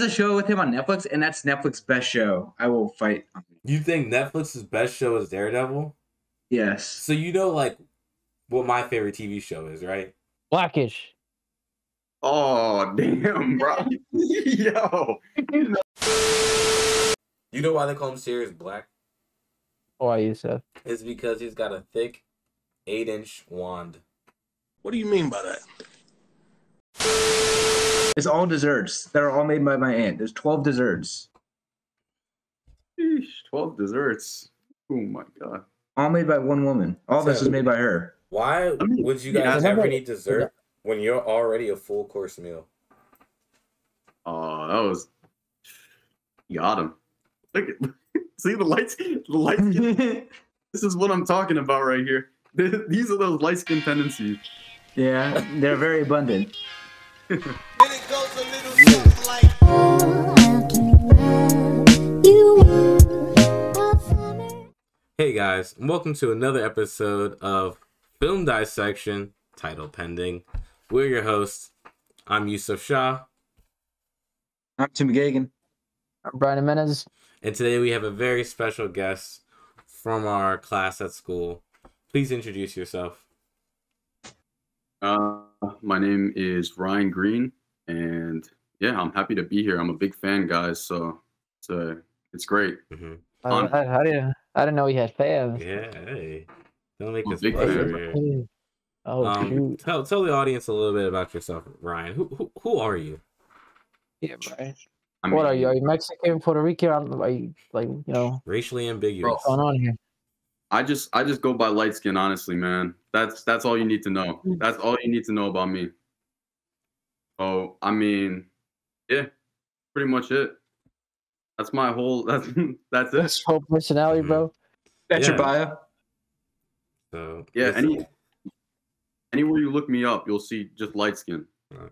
a show with him on Netflix, and that's Netflix's best show. I will fight. You think Netflix's best show is Daredevil? Yes. So you know, like, what my favorite TV show is, right? Blackish. Oh, damn, bro. Yo. You know why they call him Sirius Black? Why, Yusef? It's because he's got a thick 8-inch wand. What do you mean by that? It's all desserts. They're all made by my aunt. There's 12 desserts. Sheesh, 12 desserts. Oh, my God. All made by one woman. All this is made by her. Why would you guys ever need dessert when you're already a full course meal? Oh, that was... You got him. Look at... See the lights? The light skin? This is what I'm talking about right here. These are those light skin tendencies. Yeah, they're very abundant. Then it goes a little something like... Hey guys, and welcome to another episode of Film Dissection, title pending. We're your hosts. I'm Yusef Shah. I'm Tim Gagen. I'm Bryan Jiminez. And today we have a very special guest from our class at school. Please introduce yourself. My name is Ryan Greene, and yeah, I'm happy to be here. I'm a big fan, guys, so it's great. Mm-hmm. I didn't know he had fans. Yeah, hey. Don't make I'm a us big pressure fan. here. Oh, shoot. Tell the audience a little bit about yourself, Ryan. Who are you? Yeah, Brian. I What mean, are you? Are you Mexican, Puerto Rican? Are you, like, you know, Racially ambiguous. what's going on here? I just go by light skin, honestly, man. That's all you need to know. That's all you need to know about me. Oh, I mean, yeah, pretty much it. That's my whole. That's it. That's whole personality, Mhm. bro. That's your Yeah. bio? So Yeah, listen, anywhere you look me up, you'll see just light skin.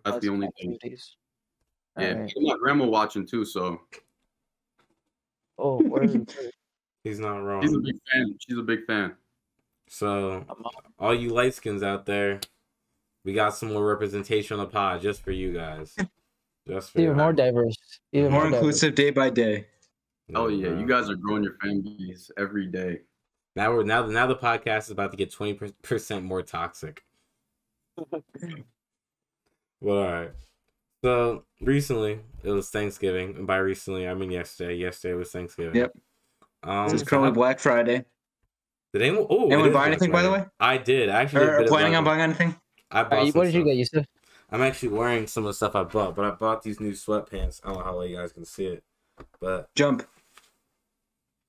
That's the only thing. Activities. Yeah, Alright. my grandma watching too, so Oh, word. he's not wrong. she's a big fan. She's a big fan. So all you light skins out there, we got some more representation on the pod just for you guys. Just for Even more diverse. Even More more inclusive day by day. Oh yeah, you guys are growing your fan base every day. Now the podcast is about to get 20% more toxic. Well, all right. So recently it was Thanksgiving, and by recently I mean yesterday. Yesterday was Thanksgiving. Yep. This is so currently Black Friday. did anyone? Oh, Anyone it is buy Black anything, by the Friday. way? I did. I actually did a Or bit of planning on Black- buying anything? I bought Alright, some what did you stuff. get, Yusef? I'm actually wearing some of the stuff I bought, but I bought these new sweatpants. I don't know how well you guys can see it, but Jump.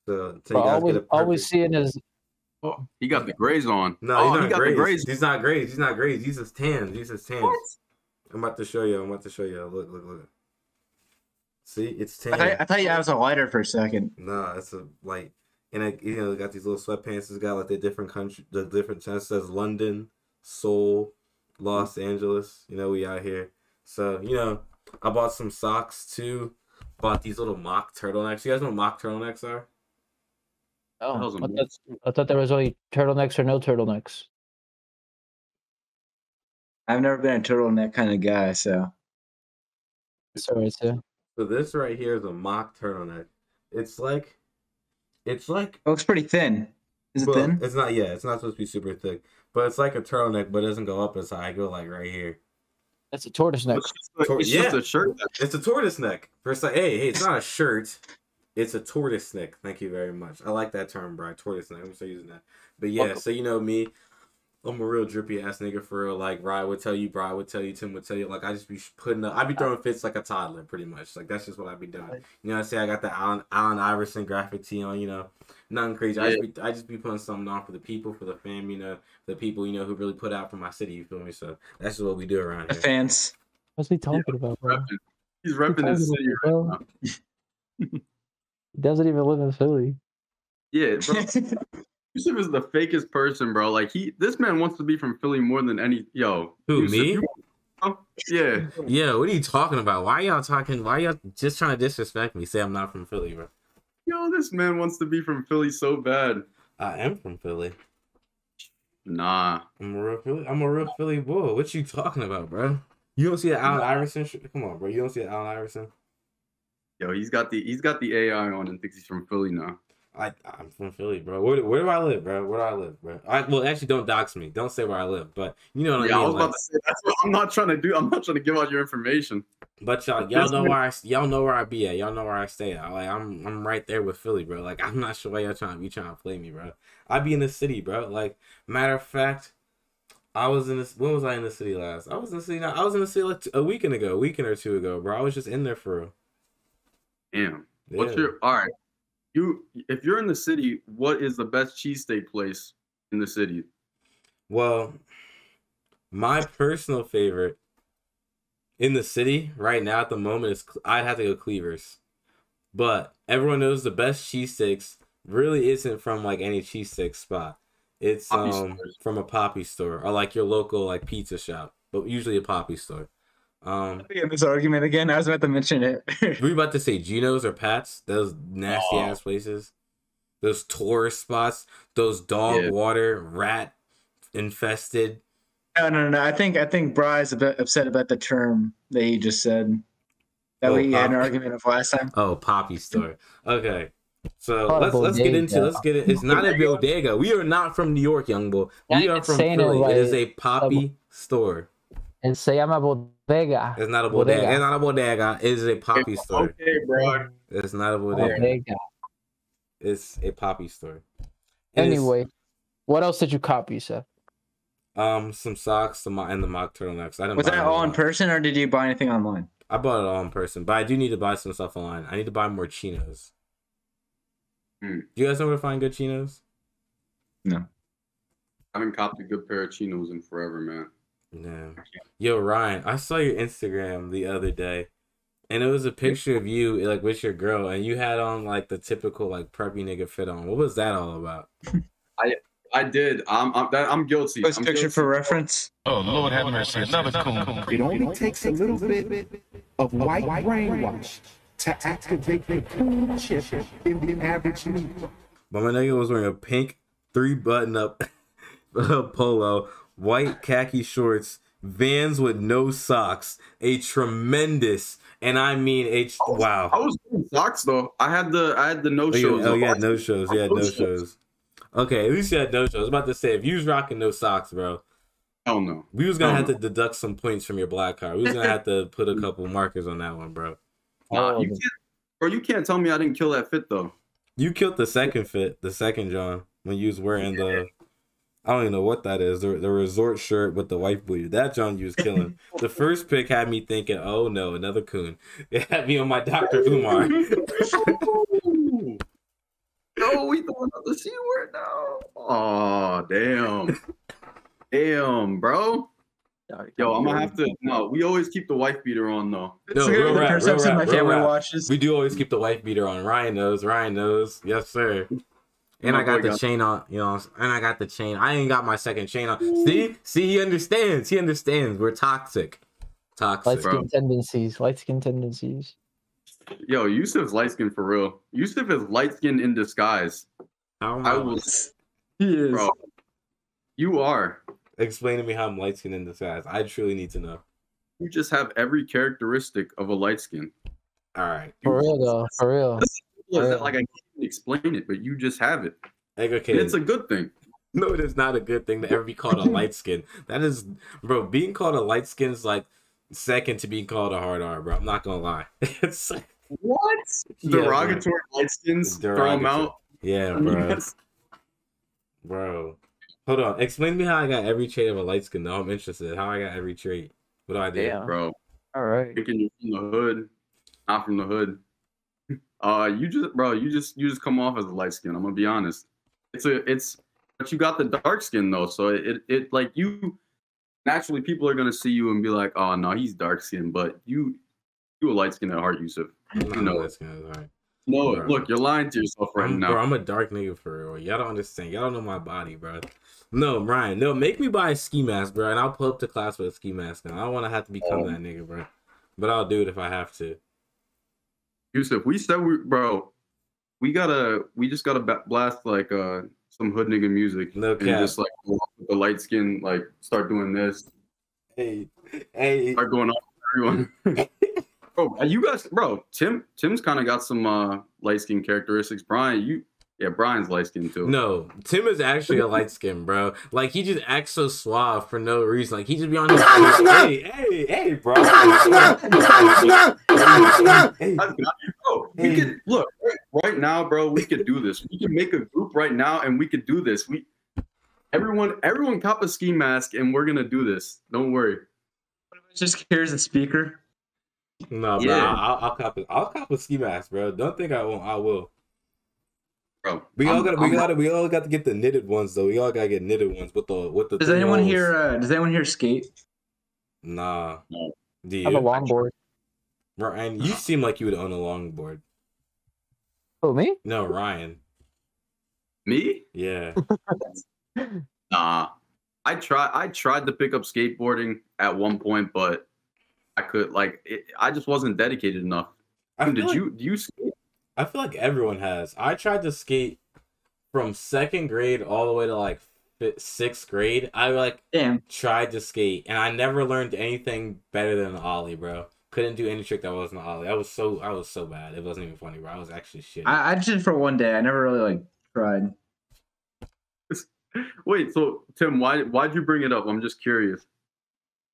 so you Bro, guys get a always perfect- seeing is Oh, he got the grays on. No, oh, he's he not got grays. the grays. He's not grays. He's not grays. He's just tans. He's just tans. I'm about to show you. Look. See, it's tan. I thought I was a lighter for a second. Nah, it's a like, and it got these little sweatpants. It's got like the different country, the different. It says London, Seoul, Los Angeles. We out here. So I bought some socks too. Bought these little mock turtlenecks. You guys know what mock turtlenecks are? oh, hell's a I thought there was only turtlenecks or no turtlenecks. I've never been a turtleneck kind of guy, so. Sorry, too. So this right here is a mock turtleneck. It's like. It looks pretty thin. Is it Well, thin? it's not. Yeah, it's not supposed to be super thick, but it's like a turtleneck, but it doesn't go up as high. I go like right here. That's a tortoise neck. It's just a shirt. It's a tortoise neck. First, hey, it's not a shirt. It's a tortoise neck. Thank you very much. I like that term, Brian. Tortoise neck. I'm gonna start using that. But yeah, Welcome. so me, I'm a real drippy ass nigga for real. Like Ryan would tell you, Brian would tell you, Tim would tell you. Like I just be putting up. I be throwing fits like a toddler, pretty much. Like that's just what I be doing. I say I got the Allen Iverson graphic tee on. Nothing crazy. I just be putting something on for the people, for the fam. The people who really put out for my city. You feel me? So that's just what we do around The here. fans. What's he talking about, bro? He's repping his city right Bro. now. He doesn't even live in Philly. Yeah, bro. Yusef is the fakest person, bro. Like this man wants to be from Philly more than any. Yo, Who, Yusef, me? Yeah. Yeah, what are you talking about? Why y'all talking? Why y'all just trying to disrespect me? Say I'm not from Philly, bro. Yo, this man wants to be from Philly so bad. I am from Philly. Nah. I'm a real Philly boy. What you talking about, bro? You don't see the Allen Iverson? Come on, bro. You don't see the Allen Iverson? Yo, he's got the AI on and thinks he's from Philly now. I'm from Philly, bro. Where do I live, bro? Where do I live, bro? Well, actually, don't dox me. Don't say where I live, but you know what I mean. I was about to say that's what I'm not trying to do. I'm not trying to give out your information. But y'all know where I be at. Y'all know where I stay at. Like I'm right there with Philly, bro. Like I'm not sure why y'all trying to play me, bro. I be in the city, bro. Like matter of fact, I was in this. When was I in the city last? I was in the city. I was in the city like a week or two ago, bro. I was just in there for real. Damn. Yeah. What's your all right? If you're in the city, what is the best cheesesteak place in the city? Well, my personal favorite in the city right now at the moment is I'd have to go Cleaver's. But everyone knows the best cheesesteaks really isn't from like any cheesesteak spot. It's from a Poppy store or like your local like pizza shop, but usually a Poppy store. In this argument again, I was about to mention it. Were you about to say Geno's or Pat's? Those nasty ass places, those tourist spots, those dog water rat infested. No. I think Bry's a bit upset about the term that he just said. That we had an argument of last time. Oh, Poppy store. Okay. So let's get into it. It's not a bodega. We are not from New York, young boy. We are from Philly. It is a Poppy store. And se llama bodega. It's not a bodega. It's not a bodega. It is a Poppy store. Okay, bro. It's not a bodega. It's a Poppy store. Anyway, what else did you copy, Seth? Some socks and the mock turtlenecks. Was that all in person or did you buy anything online? I bought it all in person, but I do need to buy some stuff online. I need to buy more chinos. Do you guys know where to find good chinos? No. I haven't copped a good pair of chinos in forever, man. No. Yo, Ryan, I saw your Instagram the other day, and it was a picture of you like with your girl, and you had on like the typical like preppy nigga fit on. What was that all about? I did. I'm guilty. Was picture for reference? Oh, Lord have mercy. Another coon. It only takes a little bit of white brainwash to activate the cool chip in the average Negro. But my nigga was wearing a pink 3-button-up polo, white khaki shorts, Vans with no socks, a tremendous, and I mean wow. I was wearing socks though. I had the no shows. Oh, you had no shows. You had no shows. Okay, at least you had no shows. I was about to say, if you was rocking no socks, bro. Hell no. We was gonna have to deduct some points from your black card. We was gonna have to put a couple markers on that one, bro. You can't tell me I didn't kill that fit though. You killed the second fit, the second John, when you was wearing the I don't even know what that is. The resort shirt with the wife bleeder. That John you was killing. The first pick had me thinking, oh no, another coon. It had me on my Dr. Umar. No, we throwing out the C word now. Oh, damn. Damn, bro. Yo, I'm gonna have to. No, we always keep the wife beater on though. No, real rap. My family watches. We do always keep the wife beater on. Ryan knows. Yes, sir. And I got the chain on, you know, and I got the chain. I ain't got my second chain on. See, he understands. We're toxic. Light skin tendencies. Yo, Yusef's light skin for real. Yusef is light skin in disguise. He is. Bro, you are. Explain to me how I'm light skin in disguise. I truly need to know. You just have every characteristic of a light skin. All right. For real. Like I can't even explain it, but you just have it. Okay. And it's a good thing. No, it is not a good thing to ever be called a light skin. That is, bro, being called a light skin is like second to being called a hard R, bro. I'm not gonna lie. It's what? Derogatory light skins? Throw them out? Yeah, bro. Yes. Bro. Hold on. Explain to me how I got every trait of a light skin, though. I'm interested. How I got every trait. What do I do? Yeah. Bro. All right. Thinking you're from the hood. Not from the hood. You just come off as a light skin. I'm gonna be honest. But you got the dark skin though, so it like you naturally people are gonna see you and be like, oh no, he's dark skin, but you a light skin at heart, Yusef. You know light skin at heart. No, bro. Look, you're lying to yourself now. Bro, I'm a dark nigga for real. Y'all don't understand. Y'all don't know my body, bro. No, Brian, no, make me buy a ski mask, bro, and I'll pull up to class with a ski mask on. I don't want to have to become that nigga, bro. But I'll do it if I have to. Yusef, we said we just gotta blast like some hood nigga music. No cap. And just like the light skin, like start doing this. Hey. Start going off with everyone. Bro, you guys, bro, Tim's kind of got some light skin characteristics. Brian's light skin too. No, Tim is actually a light skin, bro. Like he just acts so suave for no reason. Like he just be on his hey, bro. We could look right now, bro. We could do this. We can make a group right now, and we could do this. Everyone cop a ski mask, and we're gonna do this. Don't worry. Just here's a speaker. No, bro. Yeah. I'll cop a ski mask, bro. Don't think I won't. I will. Bro, We all got to get the knitted ones though. We all gotta get knitted ones with the. Does anyone here skate? Nah. No. Do I you? have a longboard. Ryan, you seem like you would own a longboard. Oh, me? No, Ryan. Me? Yeah. Nah. I tried to pick up skateboarding at one point, but I could I just wasn't dedicated enough. Do you skate? I feel like everyone has. I tried to skate from 2nd grade all the way to like 6th grade. I tried to skate, and I never learned anything better than an ollie, bro. Couldn't do any trick that wasn't an ollie. I was so bad. It wasn't even funny, bro. I was actually shitty. I did for one day. I never really tried. Wait, so Tim, why'd you bring it up? I'm just curious.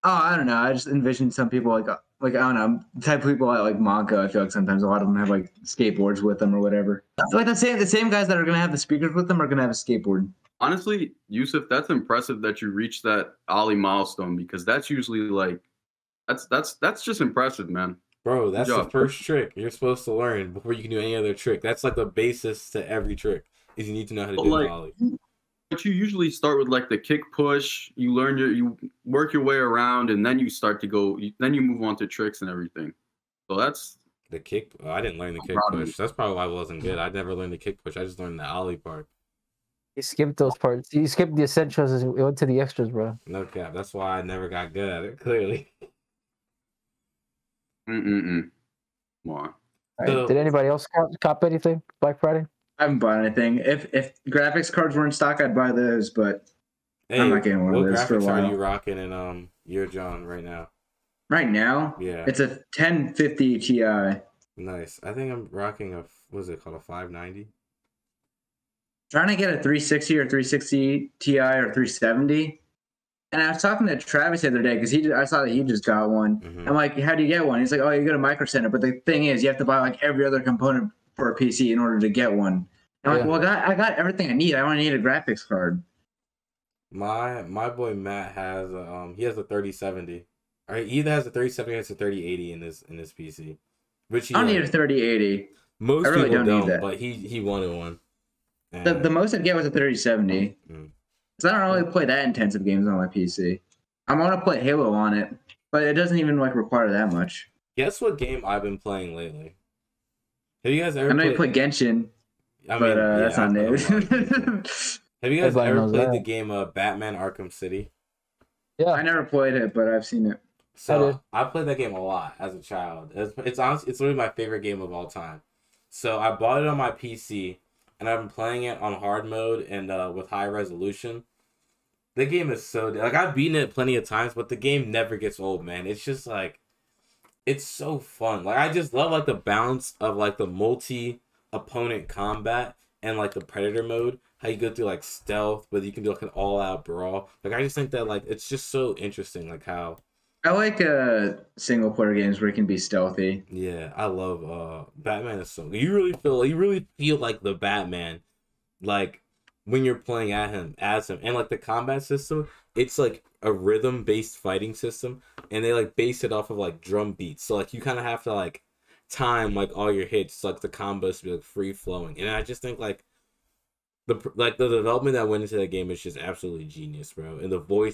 Oh, I don't know. I just envisioned some people like I don't know, the type of people like Monka. I feel like sometimes a lot of them have like skateboards with them or whatever. Like the same guys that are gonna have the speakers with them are gonna have a skateboard. Honestly, Yusef, that's impressive that you reached that ollie milestone, because that's usually like that's just impressive, man. Bro, that's the first trick you're supposed to learn before you can do any other trick. That's like the basis to every trick, is you need to know how to do an ollie. But you usually start with like the kick push. You work your way around, and then you start to go. Then you move on to tricks and everything. So that's the kick. Oh, I didn't learn the kick push. That's probably why I wasn't good. I never learned the kick push. I just learned the ollie part. You skipped those parts. You skipped the essentials and went to the extras, bro. No cap. That's why I never got good at it. Clearly. Come on. Right. Did anybody else cop anything Black Friday? I haven't bought anything. If graphics cards were in stock, I'd buy those, but I'm not getting one of those for a while. What graphics are you rocking in your John right now? Right now? Yeah. It's a 1050 Ti. Nice. I think I'm rocking what is it called, a 590? Trying to get a 360 or 360 Ti or 370. And I was talking to Travis the other day because I saw that he just got one. Mm-hmm. I'm like, how do you get one? He's like, oh, you go to Micro Center. But the thing is, you have to buy like every other component for a PC in order to get one. And I'm like, well, I got everything I need. I only need a graphics card. My boy Matt has he has a 3070. Or he either has a 3070 or has a 3080 in his PC. Which I don't need a 3080. Most I really people don't need that. But he wanted one. And the most I'd get was a 3070. Because I don't really play that intensive games on my PC. I want to play Halo on it, but it doesn't even require that much. Guess what game I've been playing lately? Have you guys ever? I know you play Genshin, but that's not new. Have you guys ever played the game Batman Arkham City? Yeah, I never played it, but I've seen it. So I played that game a lot as a child. It's honestly, it's literally my favorite game of all time. So I bought it on my PC, and I've been playing it on hard mode and with high resolution. The game is so I've beaten it plenty of times, but the game never gets old, man. It's just it's so fun. I just love the balance of the multi opponent combat and the predator mode. How you go through stealth, but you can do an all out brawl. I just think that it's just so interesting. How I like single player games where it can be stealthy. Yeah, I love Batman is so you really feel like the Batman, when you're playing as him, and the combat system, it's a rhythm based fighting system, and they base it off of drum beats. So you kind of have to time all your hits, the combos to be free flowing. And I just think the development that went into that game is just absolutely genius, bro. And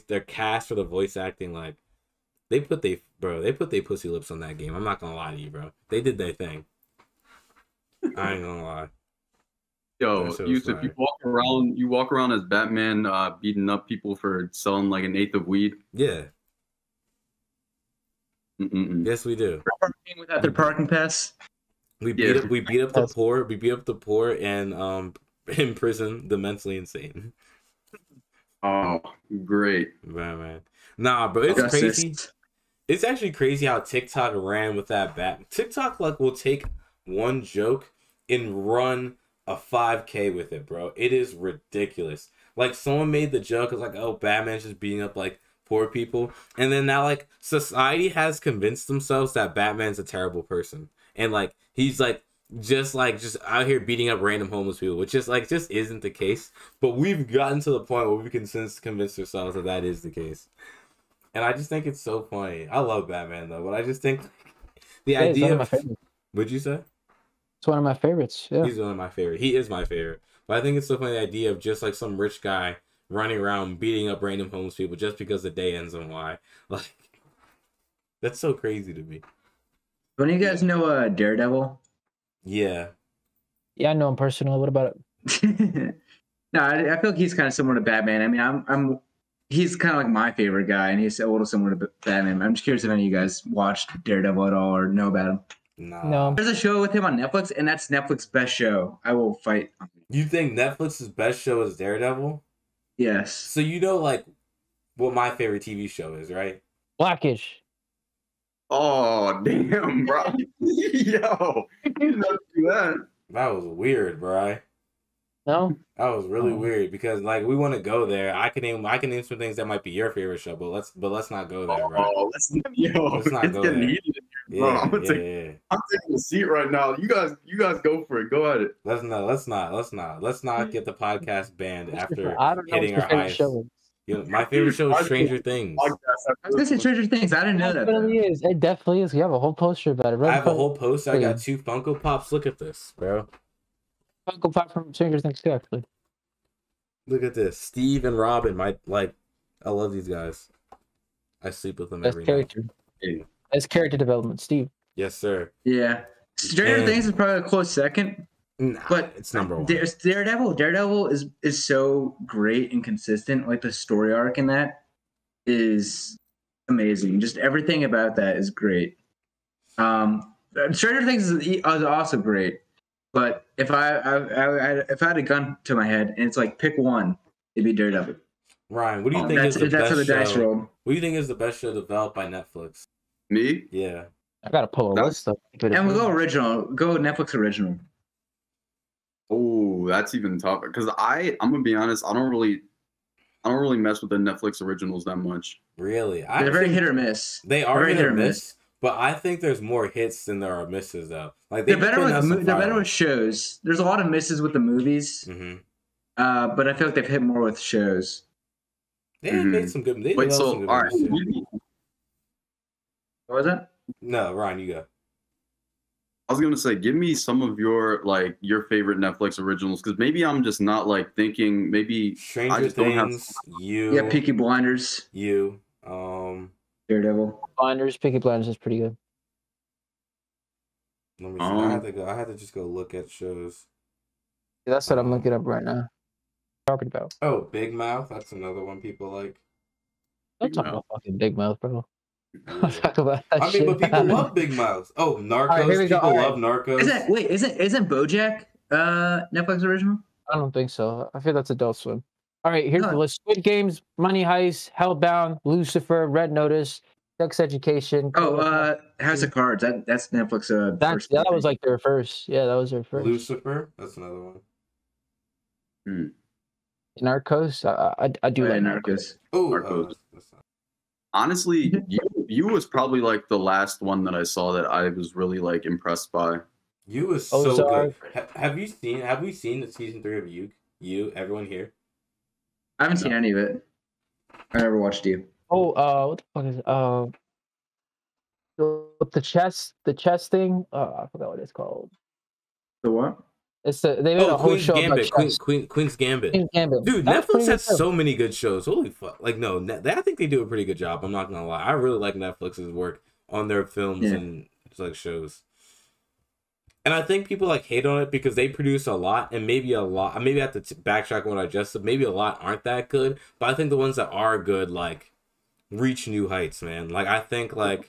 their cast for the voice acting, they put their pussy lips on that game. I'm not gonna lie to you, bro. They did their thing. I ain't gonna lie. Yo, Yusef, you walk around as Batman, beating up people for selling an 1/8 of weed. Yeah. Yes, we do. Parking without their parking pass. We beat up the poor. We beat up the poor and imprison the mentally insane. Oh, great, man. Nah, bro, it's crazy. It's actually crazy how TikTok ran with that bat. TikTok like will take one joke and run a 5K with it, bro. It is ridiculous. Like someone made the joke of like, oh, Batman's just beating up like poor people, and then now like society has convinced themselves that Batman's a terrible person, and like he's like just out here beating up random homeless people, which is like just isn't the case. But we've gotten to the point where we can convince ourselves that is the case. And I just think it's so funny. I love Batman though, but I just think the idea of what'd you say? It's one of my favorites. Yeah, he's one of my favorite. He is my favorite. But I think it's so funny the idea of just like some rich guy running around beating up random homeless people just because the day ends on Y. Like that's so crazy to me. Don't you guys know Daredevil? Yeah. Yeah, I know him personally. What about it? No, I feel like he's kind of similar to Batman. I mean, he's kind of like my favorite guy, and he's a little similar to Batman. I'm just curious if any of you guys watched Daredevil at all or know about him. No. There's a show with him on Netflix, and that's Netflix's best show. I will fight. You think Netflix's best show is Daredevil? Yes. So you know like what my favorite TV show is, right? Blackish. Oh damn, bro! Yo, you don't do that. That was weird, bro. No. That was really weird because like we want to go there. I can name some things that might be your favorite show, but let's not go there, bro. Oh, let's not go there. Heated in here, bro. Yeah, I'm taking a seat right now. You guys go for it. Go at it. Let's not get the podcast banned after I don't know hitting our eyes. You know, my favorite show is Stranger Things. I was gonna say Stranger Things. I didn't know that. It definitely is. You have a whole poster about it. I have a whole poster. I got 2 Funko Pops. Look at this, bro. Funko Pop from Stranger Things too, actually. Look at this. Steve and Robin. I love these guys. I sleep with them every night. That's character development, Steve. Yes, sir. Yeah. Stranger Things is probably a close second. Nah, but it's number 1. Daredevil is so great and consistent. Like the story arc in that is amazing. Just everything about that is great. Stranger Things is also great. But if I had a gun to my head and it's like pick one, it'd be Daredevil. Ryan, what do you think is the best show? What do you think is the best show developed by Netflix? Me? Yeah. I gotta pull a list up. And we'll go original. Go Netflix original. Oh, that's even tougher. Because I'm gonna be honest, I don't really mess with the Netflix originals that much. Really? They're very hit or miss. They are very hit or miss. But I think there's more hits than there are misses, though. Like they're better with shows. There's a lot of misses with the movies, but I feel like they've hit more with shows. They made some good. Wait, so all right. What was that? No, Ryan, you go. I was gonna say, give me some of your favorite Netflix originals, because maybe I'm just not like thinking. Maybe Stranger Things. Yeah, Peaky Blinders. Daredevil. Blinders. Peaky Blinders is pretty good. Let me see. I had to just go look at shows. Yeah, that's what I'm looking up right now. Talking about. Oh, Big Mouth. That's another one people like. Don't talk about fucking Big Mouth, bro. Yeah. Talk about that I mean, but people love Big Mouth. Oh, Narcos. Right, people love Narcos. Isn't BoJack Netflix original? I don't think so. I feel that's Adult Swim. All right, here's the list: Squid Games, Money Heist, Hellbound, Lucifer, Red Notice, Sex Education. House of Cards. That's Netflix. That was like their first. Yeah, that was their first. Lucifer. That's another one. Narcos. I do like Narcos. Oh, Narcos. Honestly, you was probably like the last one that I saw that I was really like impressed by. You was so good. Have we seen the season 3 of You? Everyone here? I haven't seen any of it. I never watched You. Oh, what the fuck is it? The chess thing. I forgot what it's called. The what? It's they made a whole show Gambit. about chess. Queen's Gambit. Queen's Gambit. Dude, Netflix has so many good shows. Holy fuck! Like no, I think they do a pretty good job. I'm not gonna lie. I really like Netflix's work on their films and like shows. And I think people like hate on it because they produce a lot, and maybe I have to backtrack on what I just said. Maybe a lot aren't that good, but I think the ones that are good like reach new heights, man. Like I think and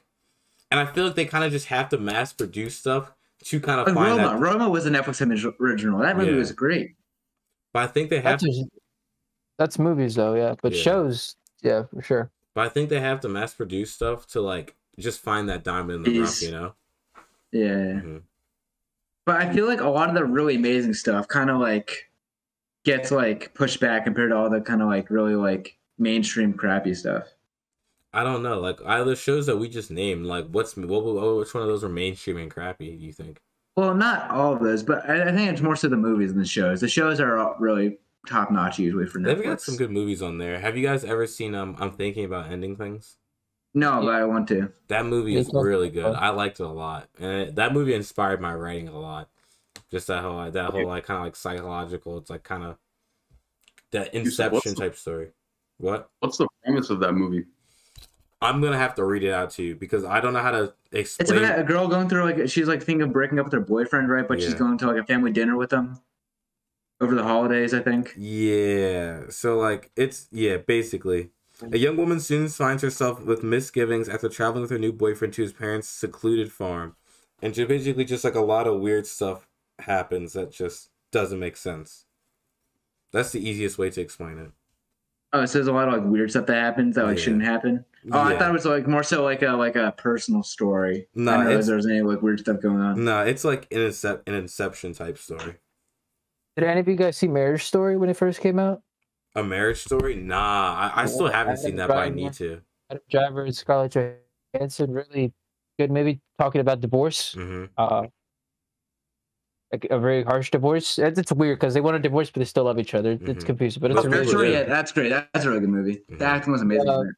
I feel like they kind of just have to mass produce stuff to kind of find that. Roma was a Netflix original. That movie was great. But I think they have that's movies though, yeah. But shows, yeah, for sure. But I think they have to mass produce stuff to like just find that diamond in the rough, you know? Yeah. Mm-hmm. But I feel like a lot of the really amazing stuff kind of like gets like pushed back compared to all the kind of like really like mainstream crappy stuff. I don't know. Like, out of the shows that we just named, like, which one of those are mainstream and crappy, do you think? Well, not all of those, but I think it's more so the movies than the shows. The shows are all really top notch usually for Netflix. They've got some good movies on there. Have you guys ever seen I'm Thinking About Ending Things? No, but I want to. That movie is really good. I liked it a lot, and that movie inspired my writing a lot. Just that whole like kind of like psychological. It's like kind of that Inception type story. What? What's the premise of that movie? I'm gonna have to read it out to you because I don't know how to explain. It's about a girl going through like she's like thinking of breaking up with her boyfriend, right? But she's going to like a family dinner with them over the holidays, I think. Yeah. So like it's basically. A young woman soon finds herself with misgivings after traveling with her new boyfriend to his parents' secluded farm. And basically just like a lot of weird stuff happens that just doesn't make sense. That's the easiest way to explain it. Oh, so there's a lot of like weird stuff that happens that like shouldn't happen. Oh, I thought it was like more so like a personal story. No, I didn't realize there was any like weird stuff going on. No, it's like an Inception type story. Did any of you guys see Marriage Story when it first came out? A Marriage Story? Nah, I still haven't seen that, but I need to. Adam Driver and Scarlett Johansson, really good movie talking about divorce. Mm-hmm. Like a very harsh divorce. It's weird because they want a divorce, but they still love each other. It's confusing, but it's a really good. That's great. That's a really good movie. The acting was amazing.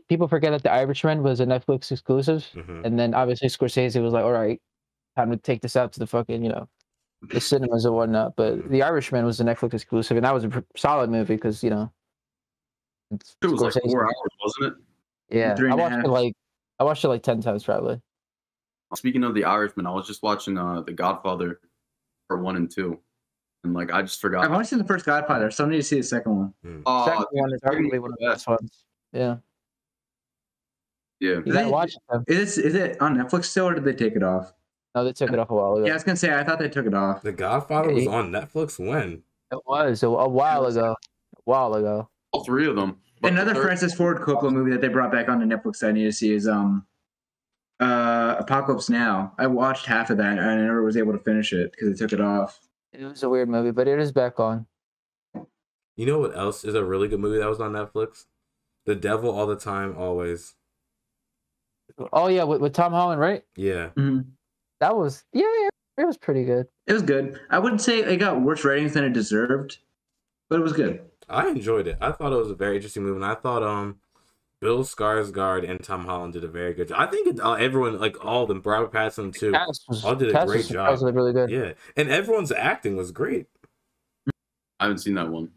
People forget that The Irishman was a Netflix exclusive, and then obviously Scorsese was like, "All right, time to take this out to the fucking the cinemas and whatnot." But The Irishman was a Netflix exclusive, and that was a solid movie because it was like 4 hours, wasn't it? Yeah, I watched it like 10 times probably. Speaking of The Irishman, I was just watching The Godfather for 1 and 2, and like I just forgot. I've only seen the first Godfather, so I need to see the second one. The second one is arguably one of the best ones. Yeah. Yeah. Is it on Netflix still, or did they take it off? No, they took it off a while ago. Yeah, I was gonna say I thought they took it off. The Godfather was on Netflix when? It was a while ago. All 3 of them. Another Francis Ford Coppola movie that they brought back onto Netflix that I need to see is Apocalypse Now. I watched half of that and I never was able to finish it because they took it off. It was a weird movie, but it is back on. You know what else is a really good movie that was on Netflix? The Devil All the Time, Always. Oh yeah, with Tom Holland, right? Yeah. Mm-hmm. That was it was pretty good. It was good. I wouldn't say it got worse ratings than it deserved, but it was good. I enjoyed it. I thought it was a very interesting movie, and I thought Bill Skarsgård and Tom Holland did a very good job. I think everyone, like all of them, Robert Pattinson too, all did a great job. Was really good. Yeah, and everyone's acting was great. I haven't seen that one.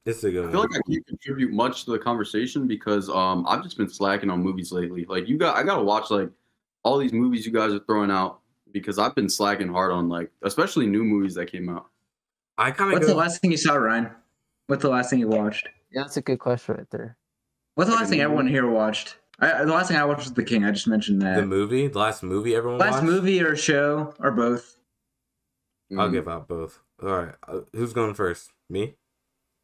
It's a good. I feel like I can't contribute much to the conversation because I've just been slacking on movies lately. Like I gotta watch like all these movies you guys are throwing out because I've been slacking hard on like especially new movies that came out. What's the last thing you saw, Ryan? What's the last thing you watched? Yeah, that's a good question right there. What's the last thing everyone here watched? The last thing I watched was The King. I just mentioned that. The movie? The last movie everyone watched? Last movie or show or both? I'll give out both. All right. Who's going first? Me?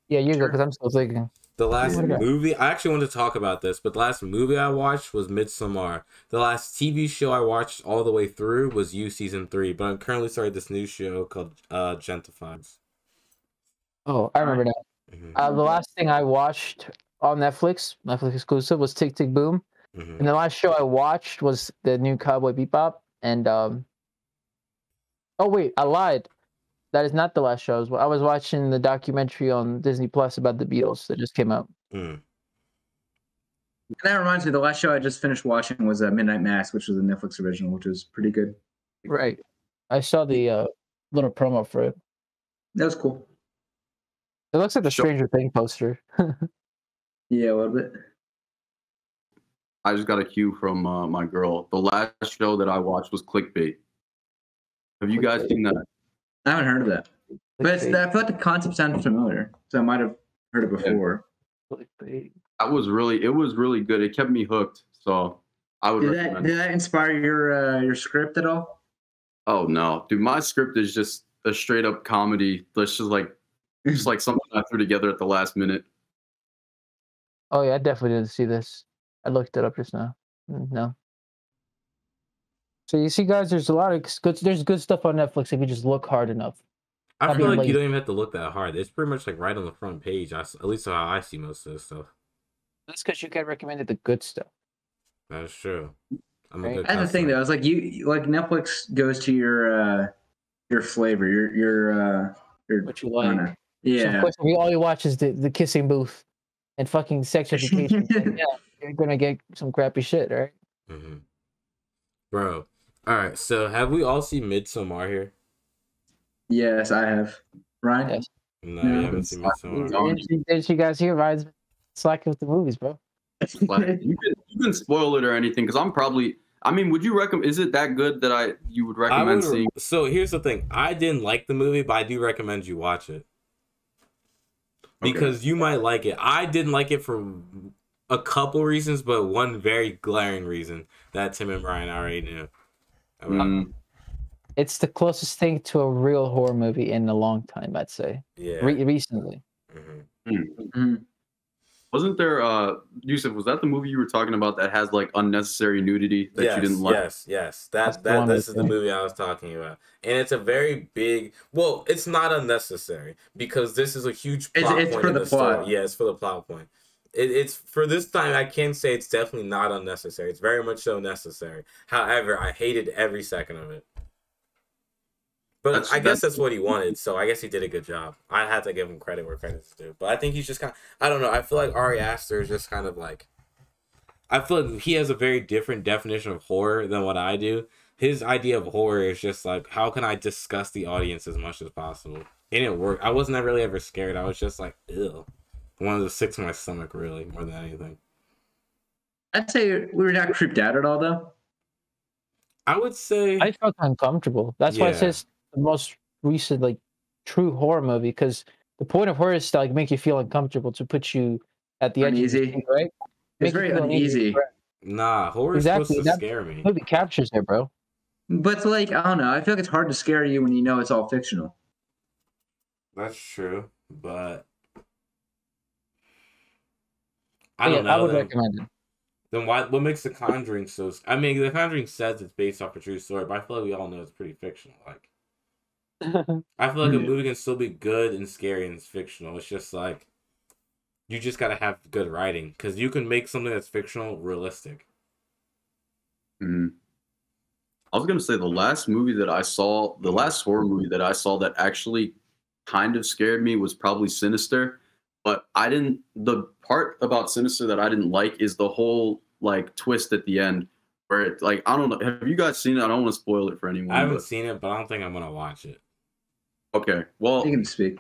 Yeah, you go because I'm still thinking. The last movie, I actually wanted to talk about this, but the last movie I watched was Midsommar. The last TV show I watched all the way through was You Season 3, but I'm currently starting this new show called Gentefiles. Oh, I remember that. The last thing I watched on Netflix exclusive, was Tick Tick Boom. And the last show I watched was the new Cowboy Bebop. And oh wait, I lied. That is not the last show. I was watching the documentary on Disney Plus about the Beatles that just came out. And that reminds me, the last show I just finished watching was Midnight Mass, which was a Netflix original, which was pretty good. Right. I saw the little promo for it. That was cool. It looks like the Stranger Things poster. Yeah, a little bit. I just got a cue from my girl. The last show that I watched was Clickbait. Have you guys seen that? I haven't heard of that. But I feel like the concept sounded familiar, so I might have heard it before. It was really good. It kept me hooked, so I would recommend it. Did that inspire your script at all? Oh no, dude! My script is just a straight up comedy. That's just like something I threw together at the last minute. Oh yeah, I definitely didn't see this. I looked it up just now. No. So you see, guys, there's a lot of there's good stuff on Netflix if you just look hard enough. I feel like you don't even have to look that hard. It's pretty much like right on the front page. At least how I see most of this stuff. That's because you get recommended the good stuff. That's true. I'm a Right. good That's the thing, though. It's like you like Netflix goes to your flavor, your What you like. Yeah. So of course, all you watch is the kissing booth and fucking sex education. Yeah, you're gonna get some crappy shit, right? Mm-hmm. Bro, all right. So have we all seen Midsommar here? Yes, I have. Ryan? Yes. No, you haven't seen Midsommar. Did you guys hear Ryan's slacking with the movies, bro? Like, you can spoil it or anything because I'm probably. I mean, would you recommend? Is it that good that you would recommend seeing? So here's the thing: I didn't like the movie, but I do recommend you watch it because you might like it. I didn't like it for a couple reasons, but one very glaring reason that Tim and Brian already knew. It's the closest thing to a real horror movie in a long time, I'd say. Yeah. Recently. Wasn't there, Yusef, was that the movie you were talking about that has like unnecessary nudity that you didn't like? Yes. This is the movie I was talking about. And it's a very big, well, it's not unnecessary because this is a huge plot point for in the the plot. story. Yeah, it's for the plot point. It's for this time, I can say it's definitely not unnecessary. It's very much so necessary. However, I hated every second of it. But I guess that's what he wanted, so I guess he did a good job. I had to give him credit where credit's due. But I think he's just kind of, I don't know, I feel like Ari Aster is just kind of like, I feel like he has a very different definition of horror than what I do. His idea of horror is just like, how can I disgust the audience as much as possible? And it worked. I wasn't really ever scared. I was just like, ew. I wanted to sick to my stomach, really, more than anything. I'd say we were not creeped out at all, though. I would say I felt uncomfortable. That's why it says the most recent, like, true horror movie, because the point of horror is to like make you feel uncomfortable, to put you at the edge of the seat, right? It's very uneasy. Nah, horror is supposed to scare me. Movie captures it, bro. But it's like, I don't know. I feel like it's hard to scare you when you know it's all fictional. That's true, but I don't know. I would recommend it. Then what makes The Conjuring so? I mean, The Conjuring says it's based off a true story, but I feel like we all know it's pretty fictional. Like, I feel like a movie can still be good and scary and it's fictional. It's just like you just gotta have good writing because you can make something that's fictional realistic. I was gonna say the last movie that I saw, the last horror movie that I saw that actually kind of scared me was probably Sinister. But I didn't. The part about Sinister that I didn't like is the whole like twist at the end, where it like I don't know. Have you guys seen it? I don't want to spoil it for anyone. I haven't seen it, but I don't think I'm gonna watch it. Okay, well, You can speak.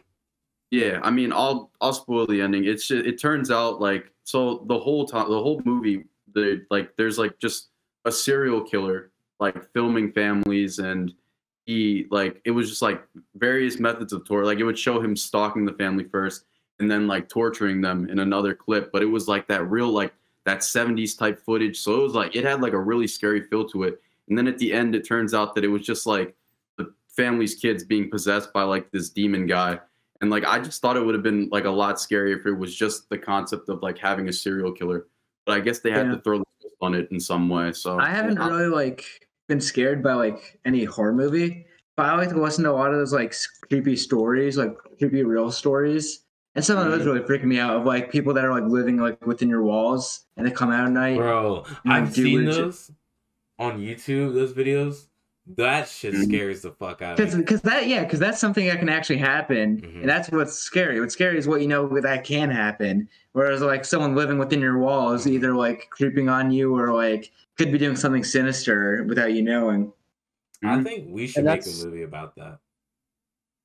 yeah. I mean, I'll spoil the ending. It's just, it turns out like so the whole time, the whole movie, there's like just a serial killer like filming families, and he like it was just like various methods of torture. Like it would show him stalking the family first, and then like torturing them in another clip. But it was like that real like that 70s type footage. So it was like it had like a really scary feel to it. And then at the end, it turns out that it was just like the family's kids being possessed by like this demon guy. And like I just thought it would have been like a lot scarier if it was just the concept of like having a serial killer. But I guess they had to throw the twist on it in some way. So I haven't really like been scared by like any horror movie, but I like to listen to a lot of those like creepy stories, like creepy real stories. And some of those really freak me out, of like people that are like living like within your walls and they come out at night. Bro, I've seen those on YouTube, those videos. That shit scares the fuck out of me. Because that's something that can actually happen, and that's what's scary. What's scary is what you know that can happen. Whereas like someone living within your walls, either like creeping on you or like could be doing something sinister without you knowing. I think we should make a movie about that.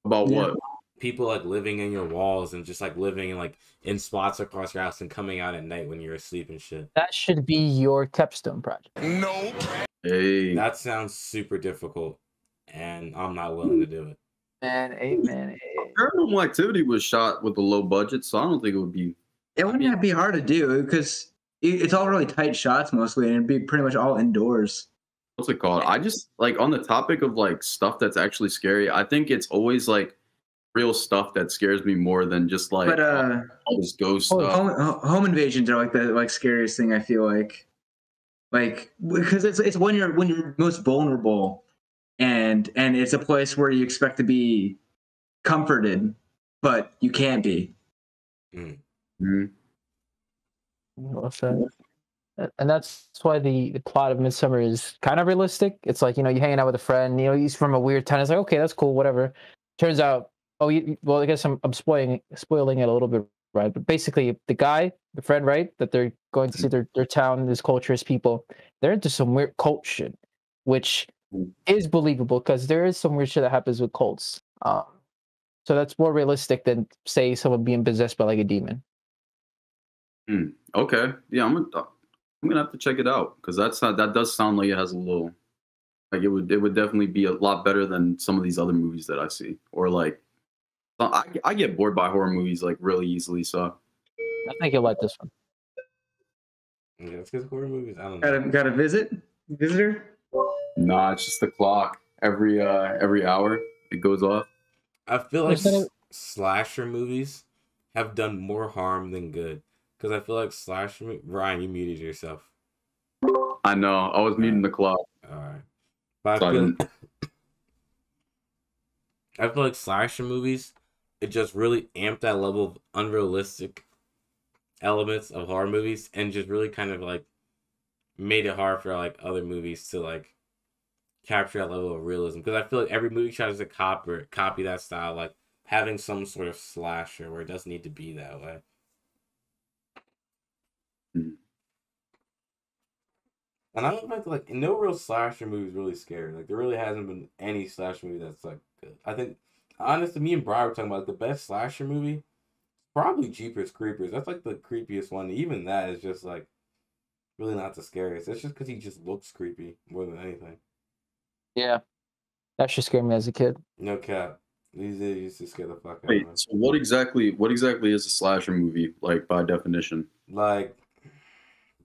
About what? People like living in your walls and just like living in like in spots across your house and coming out at night when you're asleep and shit. That should be your capstone project. No. Hey. That sounds super difficult, and I'm not willing to do it. Man. Paranormal Activity was shot with a low budget, so I don't think it would be. It wouldn't be hard to do because it's all really tight shots mostly, and it'd be pretty much all indoors. What's it called? I just like on the topic of like stuff that's actually scary. I think it's always like real stuff that scares me more than just like all this ghost stuff. Home invasions are like the like scariest thing, I feel like. like because it's when you're most vulnerable, and it's a place where you expect to be comforted, but you can't be. Mm-hmm. Well said. And that's why the plot of Midsummer is kind of realistic. It's like, you're hanging out with a friend, he's from a weird town. It's like, okay, that's cool, whatever. Turns out, well, I guess I'm spoiling it a little bit, right? But basically, the friend, right, that they're going to see their town, this culture, his people, they're into some weird cult shit, which is believable because there is some weird shit that happens with cults. So that's more realistic than, say, someone being possessed by like a demon. Okay, yeah, I'm gonna have to check it out because that does sound like it has a little, like it would definitely be a lot better than some of these other movies that I see, or like I get bored by horror movies like really easily, so I think you'll like this one. Yeah, it's because horror movies. I don't know. Got a visitor? Nah, it's just the clock. Every hour it goes off. I feel like slasher movies have done more harm than good. Because I feel like slasher... Ryan, you muted yourself. I know. I was muting the clock. Alright. But I feel like slasher movies, it just really amped that level of unrealistic elements of horror movies and just really kind of like made it hard for like other movies to like capture that level of realism. Because I feel like every movie tries to copy that style, like having some sort of slasher where it doesn't need to be that way. And I don't think like no real slasher movie is really scary. Like there really hasn't been any slasher movie that's like good. I think honestly, me and Brian were talking about like, the best slasher movie, probably Jeepers Creepers. That's like the creepiest one. Even that is just like really not the scariest. It's just because he just looks creepy more than anything. Yeah, that should scare me as a kid. No cap. These used to scare the fuck out of Wait, me. so what exactly is a slasher movie, like by definition? Like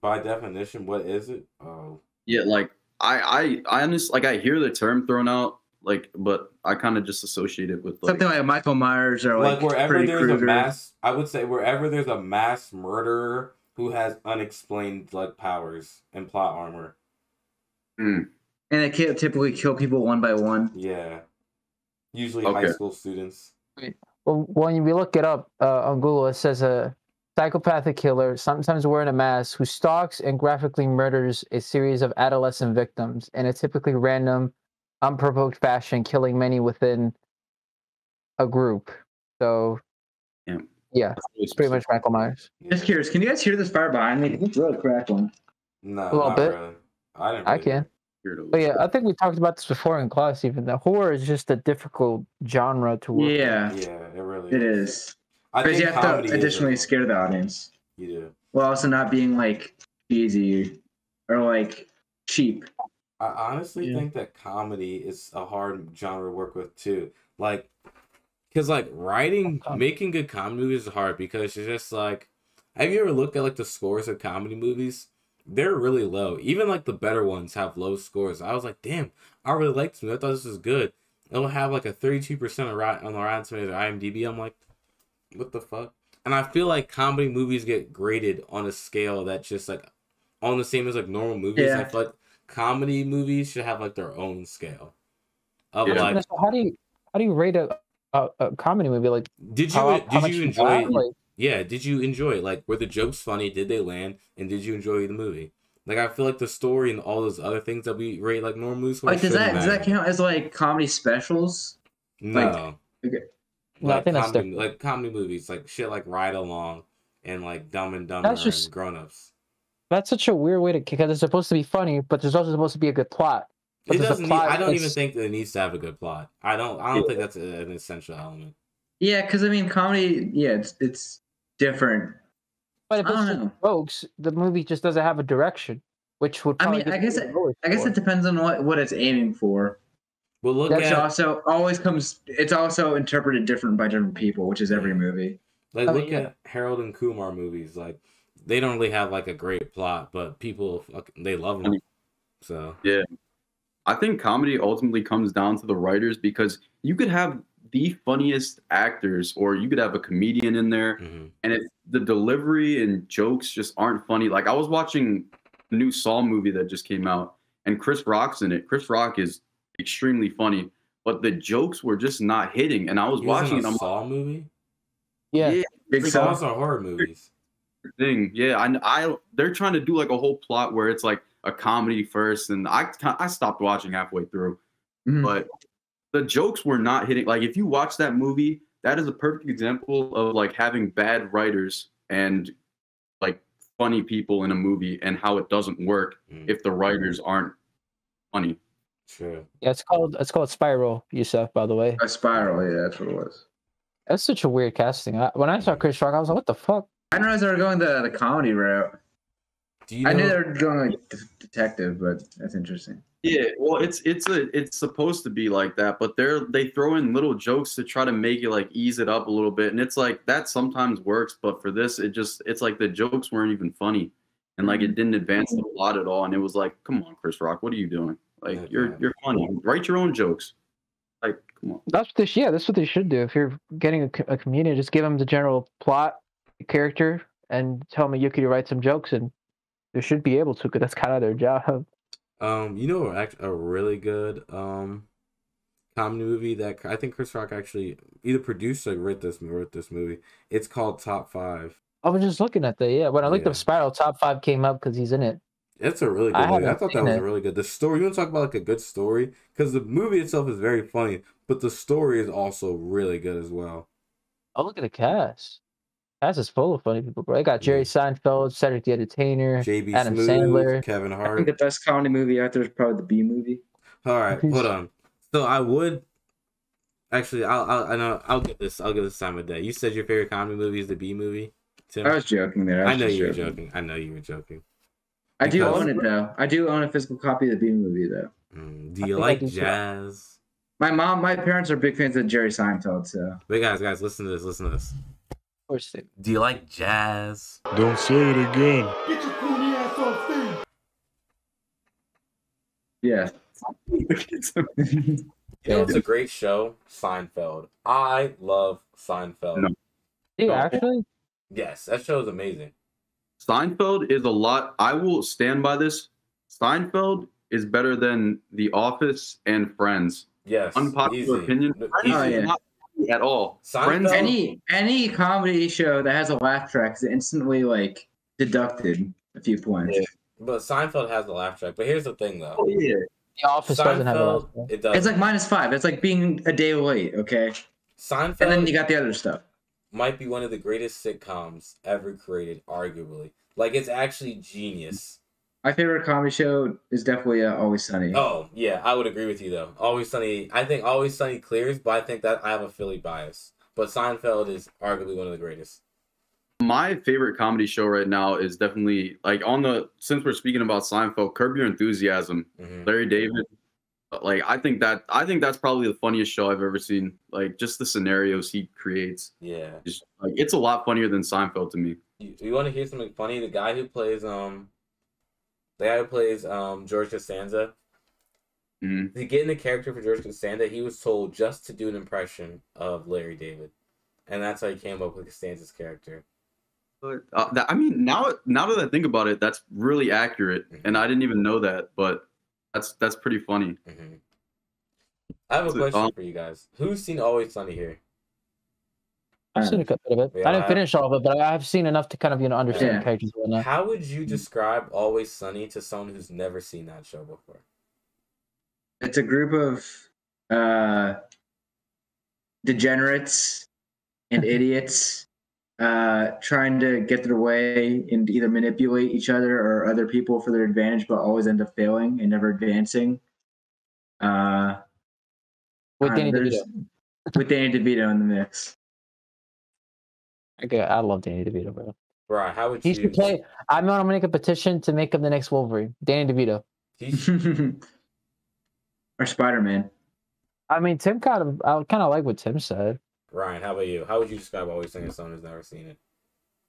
by definition, what is it? Oh. Yeah, like I honestly, like I hear the term thrown out, like, but I kind of just associate it with like, something like Michael Myers or like wherever Freddy there's Krueger. a mass. I would say wherever there's a mass murderer who has unexplained like powers and plot armor. And they typically kill people one by one. Yeah, usually high school students. Well, when we look it up on Google, it says a psychopathic killer, sometimes wearing a mask, who stalks and graphically murders a series of adolescent victims in a typically random, unprovoked fashion, killing many within a group. So, yeah, it's pretty much Michael Myers. Just curious, can you guys hear this fire behind me? It's really crackling. No, a little not bit. really. I didn't. I can. But yeah, I think we talked about this before in class. Even the horror is just a difficult genre to work. Yeah, yeah, it really is. I because think you have to additionally scare the audience. You do. While also not being like cheesy or like cheap. I honestly think that comedy is a hard genre to work with too. Like, because like making good comedy movies is hard because you're just like, have you ever looked at like the scores of comedy movies? They're really low. Even like the better ones have low scores. I was like, damn, I really liked this movie. I thought this was good. It'll have like a 32% on the Rotten Tomatoes or IMDb. I'm like, what the fuck? And I feel like comedy movies get graded on a scale that's just like on the same as like normal movies. Yeah. I feel like comedy movies should have like their own scale. Of like, so how do you rate a comedy movie? Like, did you enjoy it? Yeah, did you enjoy it? Like, were the jokes funny? Did they land? And did you enjoy the movie? Like, I feel like the story and all those other things that we rate like normal movies. Like, does that count as like comedy specials? No. Like, okay. No, I think comedy, that's different. like comedy movies, like shit like Ride Along and like Dumb and Dumber and Grown Ups. That's such a weird way to, because it's supposed to be funny, but there's also supposed to be a good plot. It doesn't. I don't even think that it needs to have a good plot. I don't think that's an essential element. Yeah, because I mean, comedy. Yeah, it's different. But if it's jokes, the movie just doesn't have a direction, which would. I mean, I guess it depends on what it's aiming for. Well, look Which also always comes. It's also interpreted different by different people, which is every movie. Like look at Harold and Kumar movies. Like they don't really have like a great plot, but people they love them. So yeah, I think comedy ultimately comes down to the writers, because you could have the funniest actors, or you could have a comedian in there, and if the delivery and jokes just aren't funny. Like I was watching new Saw movie that just came out, and Chris Rock's in it. Chris Rock is extremely funny, but the jokes were just not hitting. And I was watching it. Saw movie. Yeah. Big Saw Saw. are horror movies. Thing, yeah. I they're trying to do like a whole plot where it's like a comedy first, and I stopped watching halfway through, but the jokes were not hitting. Like if you watch that movie, that is a perfect example of like having bad writers and like funny people in a movie, and how it doesn't work if the writers aren't funny. True. Yeah, it's called Spiral, Yusef, by the way. A Spiral, yeah, that's what it was. That's such a weird casting. When I saw Chris Rock, I was like, what the fuck? I didn't realize they were going the comedy route. I knew they were going like detective, but that's interesting. Yeah, well, it's supposed to be like that, but they throw in little jokes to try to make it like ease it up a little bit, and it's like that sometimes works, but for this, it's like the jokes weren't even funny, and like it didn't advance the plot at all, and it was like, come on, Chris Rock, what are you doing? Like you're funny, write your own jokes. Like, come on. That's what they should do. If you're getting a comedian, just give them the general plot, character, and tell them you could write some jokes, and they should be able to, because that's kind of their job. You know, a really good comedy movie that I think Chris Rock actually either produced or wrote this movie. It's called Top 5. I was just looking at that. Yeah, when I looked up Spiral, Top 5 came up because he's in it. It's a really good movie. I thought that was really good. The story, you want to talk about like a good story? Because the movie itself is very funny, but the story is also really good as well. Oh, look at the cast. Cast is full of funny people, bro. They got Jerry Seinfeld, Cedric the Entertainer, JB Adam Smooth, Sandler, Kevin I Hart. think the best comedy movie out there is probably the B movie. All right, hold on. So I would actually, I'll get this time of day. You said your favorite comedy movie is the B movie, Tim? I was joking there. I know you were joking. I know you were joking. I do own it though. I do own a physical copy of the B movie though. Do you like jazz? My parents are big fans of Jerry Seinfeld, so. Wait, guys, listen to this. Of course. Do you like jazz? Don't say it again. Get your corny ass off stage. Yeah. You know, it's a great show, Seinfeld. I love Seinfeld. No. Do you actually? Yes, that show is amazing. Seinfeld is a lot. I will stand by this. Seinfeld is better than The Office and Friends. Yes, Unpopular opinion. Friends is not funny at all. Seinfeld, any comedy show that has a laugh track is instantly like deducted a few points. Yeah. But Seinfeld has a laugh track. But here's the thing, though. Oh, yeah. The Office doesn't have a laugh track. It does. It's like -5. It's like being a day late, okay? Seinfeld, And then you got the other stuff. might be one of the greatest sitcoms ever created, arguably. Like, it's actually genius. My favorite comedy show is definitely Always Sunny. Oh, yeah, I would agree with you, though. Always Sunny, I think Always Sunny clears, but I think that I have a Philly bias. But Seinfeld is arguably one of the greatest. My favorite comedy show right now is definitely, like, since we're speaking about Seinfeld, Curb Your Enthusiasm, Larry David. Like, I think that's probably the funniest show I've ever seen. Like, just the scenarios he creates. Yeah. Just, like, it's a lot funnier than Seinfeld to me. You want to hear something funny? The guy who plays George Costanza, to get in the character for George Costanza, he was told just to do an impression of Larry David, and that's how he came up with Costanza's character. I mean, now that I think about it, that's really accurate, and I didn't even know that, but that's pretty funny. I have a question for you guys. Who's seen Always Sunny here? I've seen a bit of it. Yeah, I didn't finish all of it, but I've seen enough to kind of understand the characters and whatnot. How would you describe Always Sunny to someone who's never seen that show before? It's a group of degenerates and idiots trying to get their way and either manipulate each other or other people for their advantage, but always end up failing and never advancing. With Danny DeVito. With Danny DeVito in the mix. I love Danny DeVito, bro. Right, how would he should play? I'm gonna make a petition to make him the next Wolverine. Danny DeVito. Or Spider-Man. I mean, I kind of like what Tim said. Ryan, how about you? How would you describe Always Sunny to someone who's never seen it?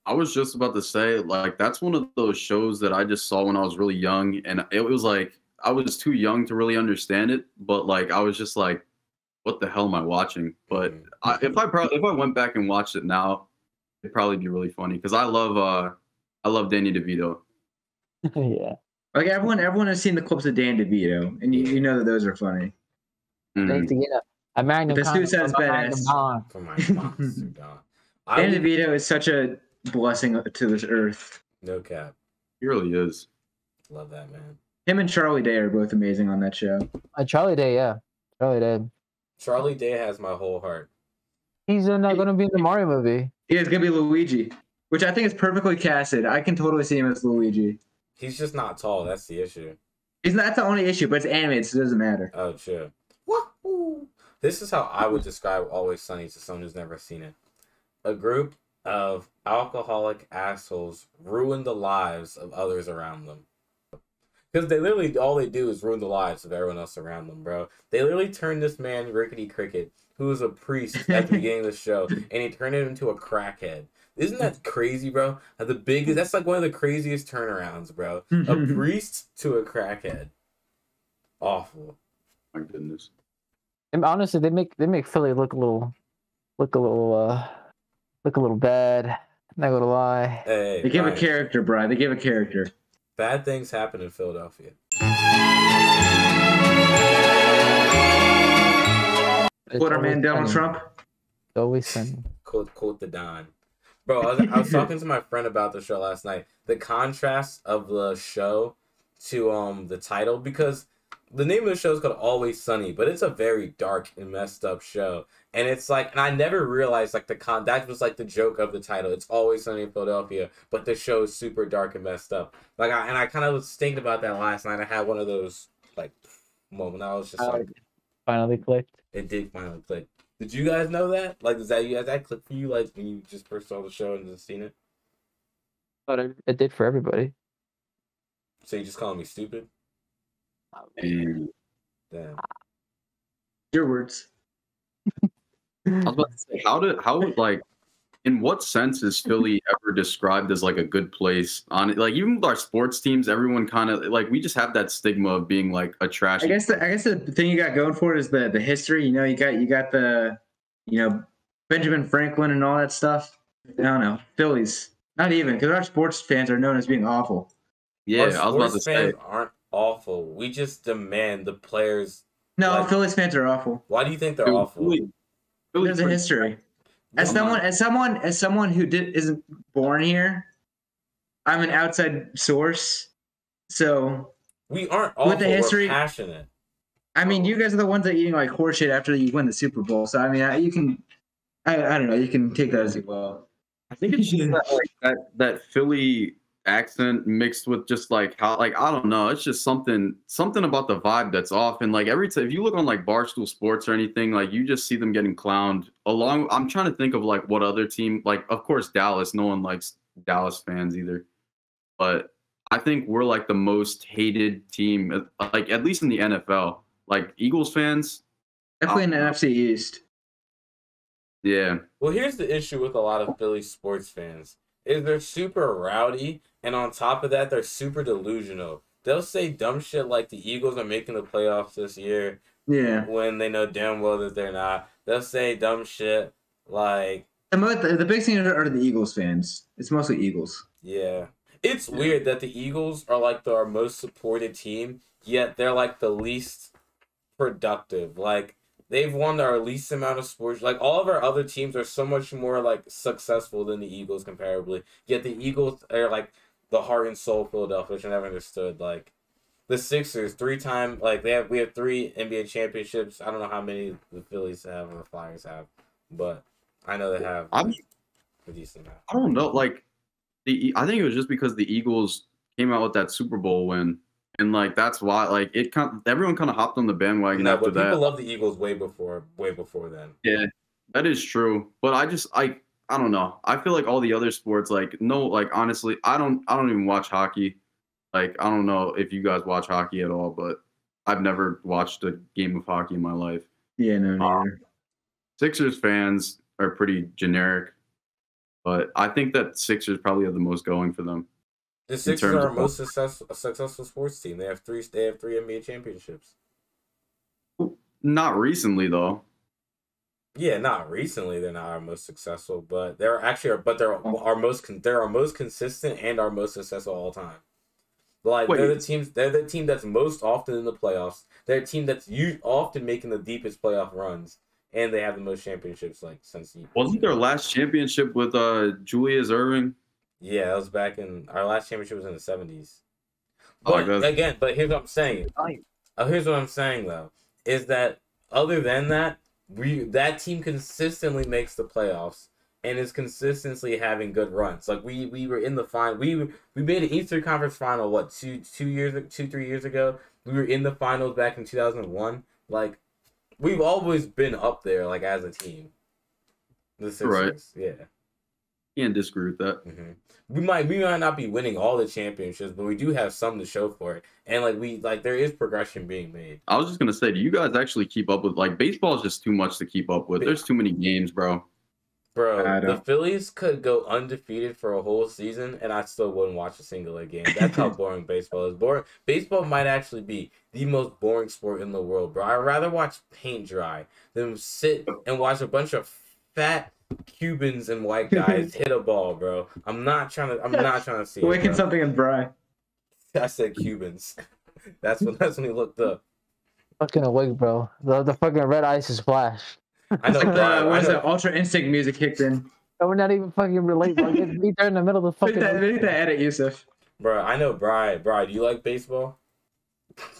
I was just about to say, like, that's one of those shows that I just saw when I was really young, and it was like I was too young to really understand it, but like I was just like, what the hell am I watching? But if I went back and watched it now, it'd probably be really funny because I love Danny DeVito. Yeah. Like everyone has seen the clips of Dan DeVito, and you know that those are funny. They to get a magnum. This dude sounds badass. For my monster dog. Dan DeVito is such a blessing to this earth. No cap. He really is. Love that man. Him and Charlie Day are both amazing on that show. Charlie Day, yeah. Charlie Day. Charlie Day has my whole heart. He's not going to be in the Mario movie. He is going to be Luigi, which I think is perfectly casted. I can totally see him as Luigi. He's just not tall. That's the issue. That's the only issue, but it's animated, so it doesn't matter. Oh, true. Woo-hoo. This is how I would describe Always Sunny to someone who's never seen it. A group of alcoholic assholes ruin the lives of others around them. Because they literally, all they do is ruin the lives of everyone else around them, bro. They literally turned this man, Rickety Cricket, who was a priest at the beginning of the show, and he turned him into a crackhead. Isn't that crazy, bro? That's like one of the craziest turnarounds, bro. A priest to a crackhead. Awful. My goodness. And honestly, they make Philly look a little bad. Not gonna lie. Hey, they give a character, Brian. They give a character. Bad things happen in Philadelphia. What our man Donald Trump? Always sunny. Quote the Don. Bro, I was talking to my friend about the show last night. The contrast of the show to the title, because the name of the show is called Always Sunny, but it's a very dark and messed up show. And it's like, and I never realized like that was like the joke of the title. It's Always Sunny in Philadelphia, but the show is super dark and messed up. Like, I kind of was thinking about that last night. I had one of those like moments. I was just like, finally clicked. It did finally click. Did you guys know that? Like, that click for you? Like when you just first saw the show and just seen it? But it did for everybody. So you just calling me stupid? Damn. Your words. I was about to say, how would like, in what sense is Philly ever described as like a good place? On it, like even with our sports teams, everyone kind of like we just have that stigma of being like a trash. I guess the thing you got going for it is the history. You know, you got the Benjamin Franklin and all that stuff. I don't know, Phillies. Not even, because our sports fans are known as being awful. Yeah, our I was about to say fans aren't awful. We just demand the players. No, like, Phillies fans are awful. Why do you think they're awful? There's a history. As someone who isn't born here, I'm an outside source. So we aren't awful. With the history, we're passionate. I mean, you guys are the ones that are eating like horseshit after you win the Super Bowl. So I mean, you can, I don't know, you can take that as well. I think it's just that Philly accent mixed with just like how, like, I don't know, it's just something about the vibe that's off. And like every time if you look on like Barstool Sports or anything, like you just see them getting clowned along. I'm trying to think of like what other team, like of course Dallas, no one likes Dallas fans either, but I think we're like the most hated team, like at least in the NFL. Like Eagles fans, definitely in the NFC East. Yeah. Well, here's the issue with a lot of Philly sports fans is they're super rowdy, and on top of that, they're super delusional. They'll say dumb shit like the Eagles are making the playoffs this year, when they know damn well that they're not. They'll say dumb shit like the big thing are the Eagles fans. It's mostly Eagles. Yeah, it's weird that the Eagles are like our most supported team, yet they're like the least productive. Like they've won our least amount of sports. Like all of our other teams are so much more like successful than the Eagles comparably. Yet the Eagles are like the heart and soul of Philadelphia, which I never understood. Like the Sixers, 3-time, like we have 3 NBA championships. I don't know how many the Phillies have or the Flyers have, but I know they have a decent amount. I don't know. Like I think it was just because the Eagles came out with that Super Bowl win. And like that's why like everyone kind of hopped on the bandwagon after that. People love the Eagles way before then. Yeah, that is true. But I don't know. I feel like all the other sports, like honestly, I don't even watch hockey. Like I don't know if you guys watch hockey at all, but I've never watched a game of hockey in my life. Yeah, no, neither. Sixers fans are pretty generic, but I think that Sixers probably have the most going for them. The Sixers are our most successful sports team. They have 3 NBA championships. Not recently, though. Yeah, not recently. They're not our most successful, but they're our most consistent and our most successful all time. Like they're the team that's most often in the playoffs. They're a team that's often making the deepest playoff runs, and they have the most championships like since. Wasn't their last championship with Julius Erving? Yeah, that was back in our last championship was in the 70s. Oh, But here's what I'm saying. Here's what I'm saying though, is that other than that, that team consistently makes the playoffs and is consistently having good runs. Like we were in the final. We made an Eastern Conference final. What 3 years ago? We were in the finals back in 2001. Like we've always been up there. Like as a team. The Sixers, right? Yeah. Can't disagree with that. Mm-hmm. We might not be winning all the championships, but we do have some to show for it. And there is progression being made. I was just gonna say, do you guys actually keep up with baseball? Is just too much to keep up with. There's too many games, bro. Bro, the Phillies could go undefeated for a whole season, and I still wouldn't watch a single game. That's how boring baseball is. Baseball might actually be the most boring sport in the world, bro. I'd rather watch paint dry than sit and watch a bunch of fat Cubans and white guys hit a ball, bro. I'm not trying to see. Waking something in Bryan. I said Cubans. That's when he looked up. Fucking awake, bro. The fucking red ice is flashed. I know. What's that? Ultra Instinct music kicked in. No, we're not even fucking relate, bro. Be there in the middle of the fucking. Make that edit, Yusef. Bro, I know Bri. Bri, do you like baseball?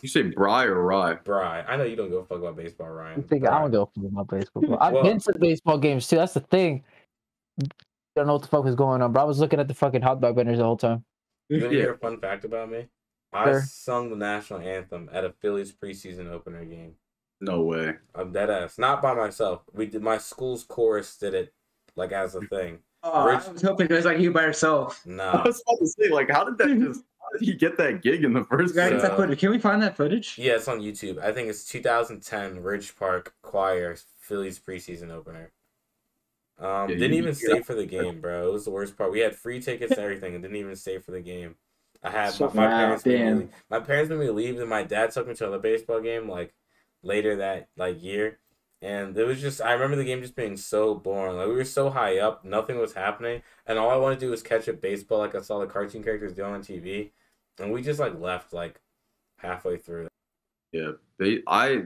You say Bri or Rye? Bri. I know you don't give a fuck about baseball, Ryan. I don't give a fuck about baseball, bro. I've been to baseball games too. That's the thing. Don't know what the fuck was going on, bro. I was looking at the fucking hot dog vendors the whole time. You want to hear a fun fact about me? I sung the national anthem at a Phillies preseason opener game. No way. I'm dead ass. Not by myself. We did. My school's chorus did it, as a thing. Oh, I was hoping it was like you by yourself. No. I was about to say, how did he get that gig in the first place? Can we find that footage? Yeah, it's on YouTube. I think it's 2010 Ridge Park Choir Phillies preseason opener. Didn't even stay for the game, bro. It was the worst part. We had free tickets and everything, and didn't even stay for the game. I had my parents. My parents made me leave, and my dad took me to another baseball game later that year, and it was just. I remember the game just being so boring. We were so high up, nothing was happening, and all I wanted to do was catch up baseball, I saw the cartoon characters do on TV, and we just left halfway through. Yeah, I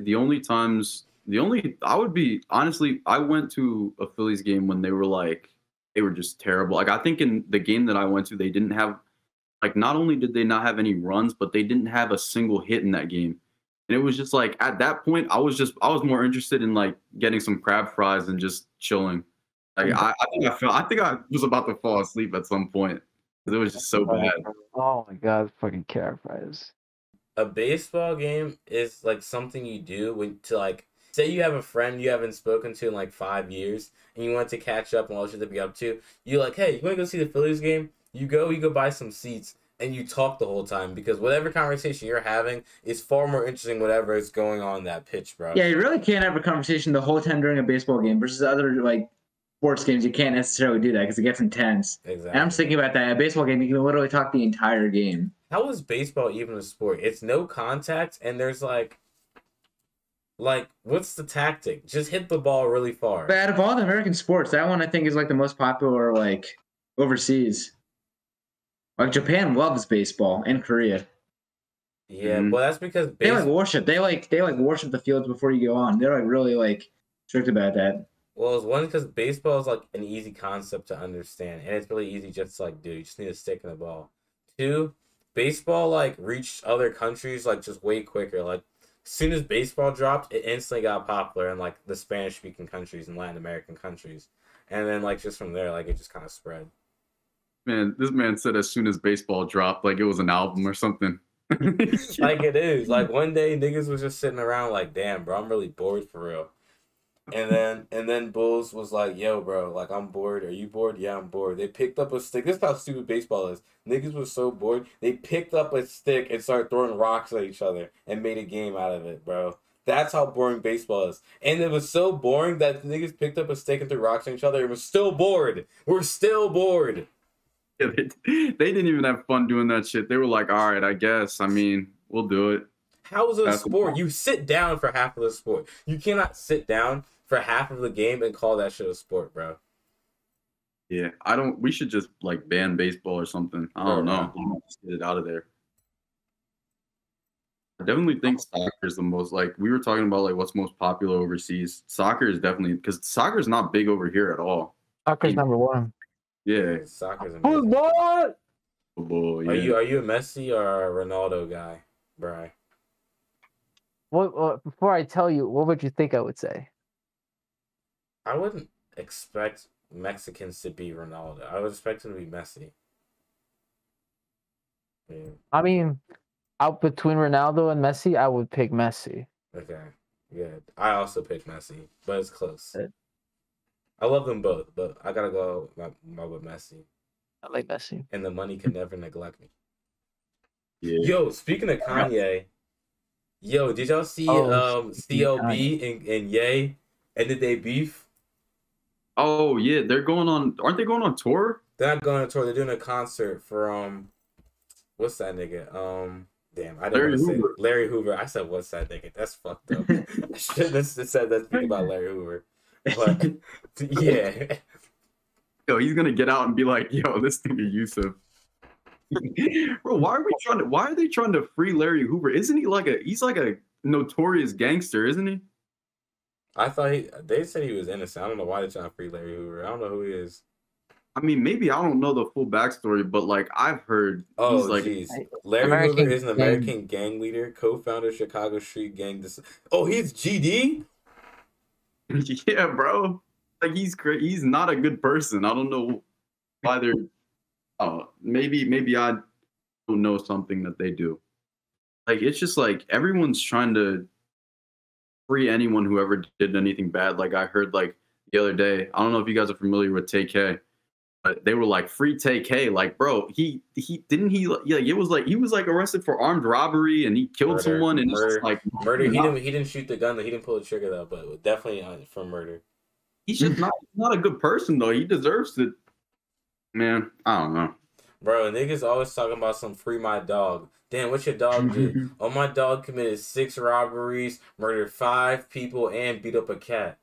went to a Phillies game when they were just terrible. I think in the game that I went to, they didn't have not only did they not have any runs, but they didn't have a single hit in that game. And it was just at that point, I was more interested in getting some crab fries and just chilling. I think I was about to fall asleep at some point because it was just so bad. Oh my god, fucking crab fries. A baseball game is something you do when say you have a friend you haven't spoken to in 5 years and you want to catch up and what you to be up to. You're hey, you want to go see the Phillies game? You go buy some seats. And you talk the whole time because whatever conversation you're having is far more interesting whatever is going on that pitch, bro. Yeah, you really can't have a conversation the whole time during a baseball game versus other sports games. You can't necessarily do that because it gets intense. Exactly. And I'm just thinking about that. A baseball game, you can literally talk the entire game. How is baseball even a sport? It's no contact, and there's what's the tactic? Just hit the ball really far. But out of all the American sports, that one I think is the most popular overseas. Japan loves baseball and Korea. Yeah, well, that's because they worship. They worship the fields before you go on. They're really strict about that. Well, it's one because baseball is an easy concept to understand, and it's really easy just to do. You just need a stick and a ball. 2, baseball reached other countries just way quicker. As soon as baseball dropped, it instantly got popular in the Spanish speaking countries and Latin American countries, and then just from there it just kind of spread. Man, this man said as soon as baseball dropped, it was an album or something. It is. One day niggas was just sitting around damn, bro, I'm really bored for real. And then Bulls was yo, bro, I'm bored. Are you bored? Yeah, I'm bored. They picked up a stick. This is how stupid baseball is. Niggas was so bored, they picked up a stick and started throwing rocks at each other and made a game out of it, bro. That's how boring baseball is. And it was so boring that the niggas picked up a stick and threw rocks at each other and was still bored. We're still bored. Yeah, they didn't even have fun doing that shit. They were all right, I guess. I mean, we'll do it. How is it a sport? You sit down for half of the sport. You cannot sit down for half of the game and call that shit a sport, bro. Yeah, we should just ban baseball or something. I don't know. Just get it out of there. I definitely think soccer is the most, like, we were talking about, like, what's most popular overseas. Soccer is definitely, because soccer is not big over here at all. Soccer's number one. Yeah. Soccer's amazing. Football, yeah. Are you a Messi or a Ronaldo guy, Brian? What before I tell you, what would you think I would say? I wouldn't expect Mexicans to be Ronaldo. I would expect him to be Messi. Yeah. I mean, out between Ronaldo and Messi, I would pick Messi. Okay. Yeah. I also picked Messi, but it's close. I love them both, but I gotta go with Messi. I like Messi. And the money can never neglect me. Yeah. Yo, speaking of Kanye, did y'all see CLB and Ye? And did they beef? Oh yeah, aren't they going on tour? They're not going on tour. They're doing a concert for what's that nigga? Damn, I didn't want to say Larry Hoover. I said what's that nigga? That's fucked up. I should have said that thing about Larry Hoover. But yeah. Yo, he's gonna get out and be like, yo, this nigga Yusef. Bro, why are they trying to free Larry Hoover? Isn't he he's like a notorious gangster, isn't he? I thought they said he was innocent. I don't know why they're trying to free Larry Hoover. I don't know who he is. I mean, maybe I don't know the full backstory, but like I've heard he's like Larry Hoover is an American gang leader, co-founder of Chicago Street Gang. He's GD? Yeah, bro. Like he's not a good person. I don't know why they're maybe I don't know something that they do. Like it's just like everyone's trying to free anyone who ever did anything bad. Like I heard like the other day, I don't know if you guys are familiar with Tay-K, but they were like free Tay-K. Like, bro, he was like arrested for armed robbery and he killed someone and murder. It's like murder. He didn't shoot the gun. He didn't pull the trigger though, but definitely for murder. He's just not a good person though. He deserves it. Man, I don't know. Bro, niggas always talking about some free my dog. Damn, what your dog did? Oh, my dog committed 6 robberies, murdered 5 people, and beat up a cat.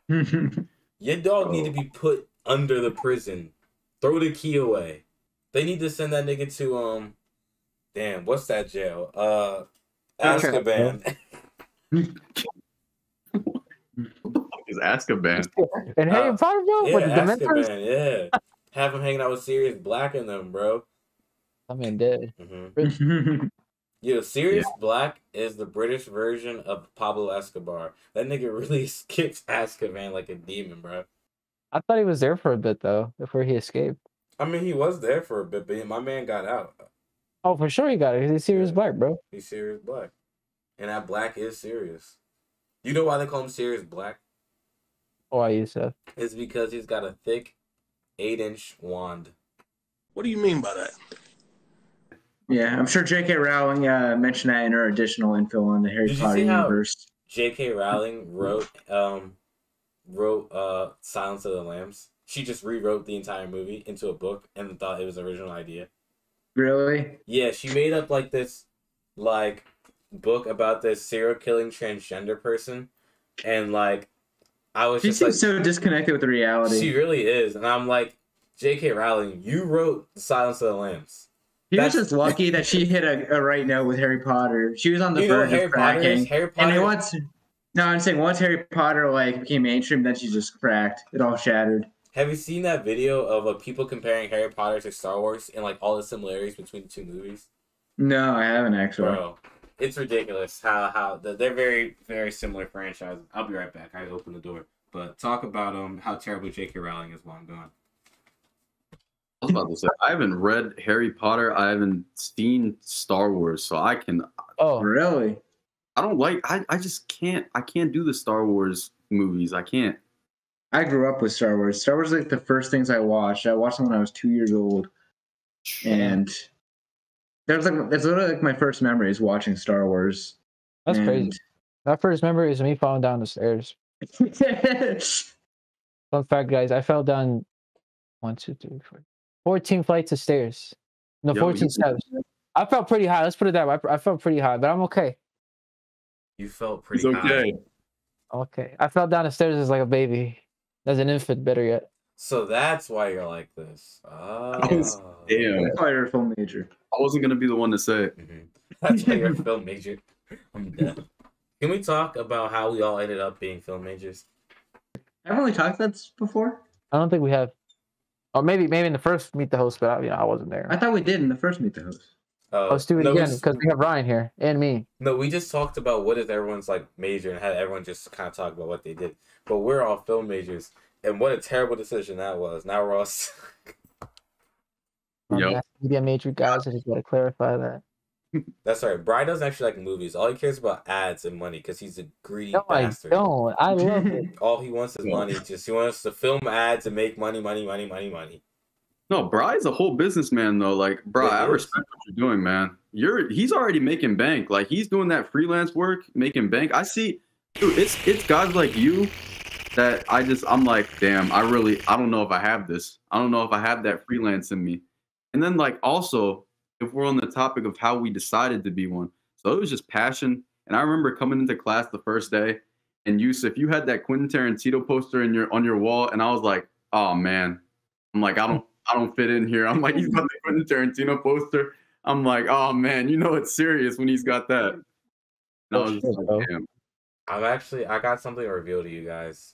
Your dog need to be put under the prison. Throw the key away. They need to send that nigga to damn, what's that jail? Azkaban. Is Azkaban. And Harry Potter, bro? Yeah, With the Dementors? Azkaban, yeah. Have him hanging out with Sirius Black in them, bro. I mean, dead. Mm-hmm. Yo, Sirius Black is the British version of Pablo Escobar. That nigga really skips Azkaban like a demon, bro. I thought he was there for a bit, though, before he escaped. I mean, he was there for a bit, but my man got out. Oh, for sure he got it. He's Sirius Black, bro. He's Sirius Black. And that Black is Sirius. You know why they call him Sirius Black? Why, Yusef? It's because he's got a thick 8-inch wand. What do you mean by that? Yeah, I'm sure J.K. Rowling mentioned that in her additional info on the Harry Potter universe. J.K. Rowling wrote Silence of the Lambs. She just rewrote the entire movie into a book and thought it was an original idea. Really? Yeah, she made up like this book about this serial killing transgender person, and I was she just seems so disconnected with the reality. She really is, and I'm like, J.K. Rowling, you wrote Silence of the Lambs. He was just lucky that she hit a right note with Harry Potter. She was on the verge of cracking. Harry Potter. I'm saying once Harry Potter became mainstream, then she just cracked. It all shattered. Have you seen that video of people comparing Harry Potter to Star Wars and all the similarities between the two movies? No, I haven't actually. Bro, it's ridiculous how they're very, very similar franchises. I'll be right back. I open the door. But talk about how terrible J.K. Rowling is while I'm gone. I was about to say, I haven't read Harry Potter. I haven't seen Star Wars, so I can. Oh, really? I don't I just can't. I can't do the Star Wars movies. I can't. I grew up with Star Wars. Star Wars was the first things I watched. I watched them when I was 2 years old, and that's literally my first memory is watching Star Wars. That's crazy. That first memory is me falling down the stairs. Fun fact, guys, I fell down 1, 2, 3, 4, 14 flights of stairs. No, 14 steps. I felt pretty high. Let's put it that way. I felt pretty high, but I'm okay. You felt pretty high. Okay. Okay. I fell down the stairs as like a baby. As an infant, better yet. So that's why you're like this. Oh. Damn. That's why you're a film major. I wasn't gonna be the one to say it. That's why you're a film major. I'm dead. Can we talk about how we all ended up being film majors? Haven't we talked about this before? I don't think we have. Or maybe in the first Meet the Host, but I wasn't there. I thought we did in the first Meet the Host. Let's do it again because we have Ryan here and me. No, we just talked about what is everyone's like major and had everyone just kind of talk about what they did. But we're all film majors, and what a terrible decision that was. Now we're all. Yep. Media major guys. I just got to clarify that. That's right. Brian doesn't actually like movies. All he cares about ads and money because he's a greedy No, bastard. I don't. I love it. All he wants is money. He wants to film ads and make money. No, Bry's a whole businessman though. Like, Bry, I respect what you're doing, man. He's already making bank. Like, he's doing that freelance work, making bank. I see, dude. It's guys like you that I'm like, damn. I don't know if I have this. I don't know if I have that freelance in me. And then like also, if we're on the topic of how we decided to be one, so it was just passion. And I remember coming into class the first day, and Yusef, you had that Quentin Tarantino poster on your wall, and I was like, oh man. I'm like, I don't fit in here. I'm like, he's got the Quentin Tarantino poster. I'm like, oh man, it's serious when he's got that. And I was just like, damn. I got something to reveal to you guys.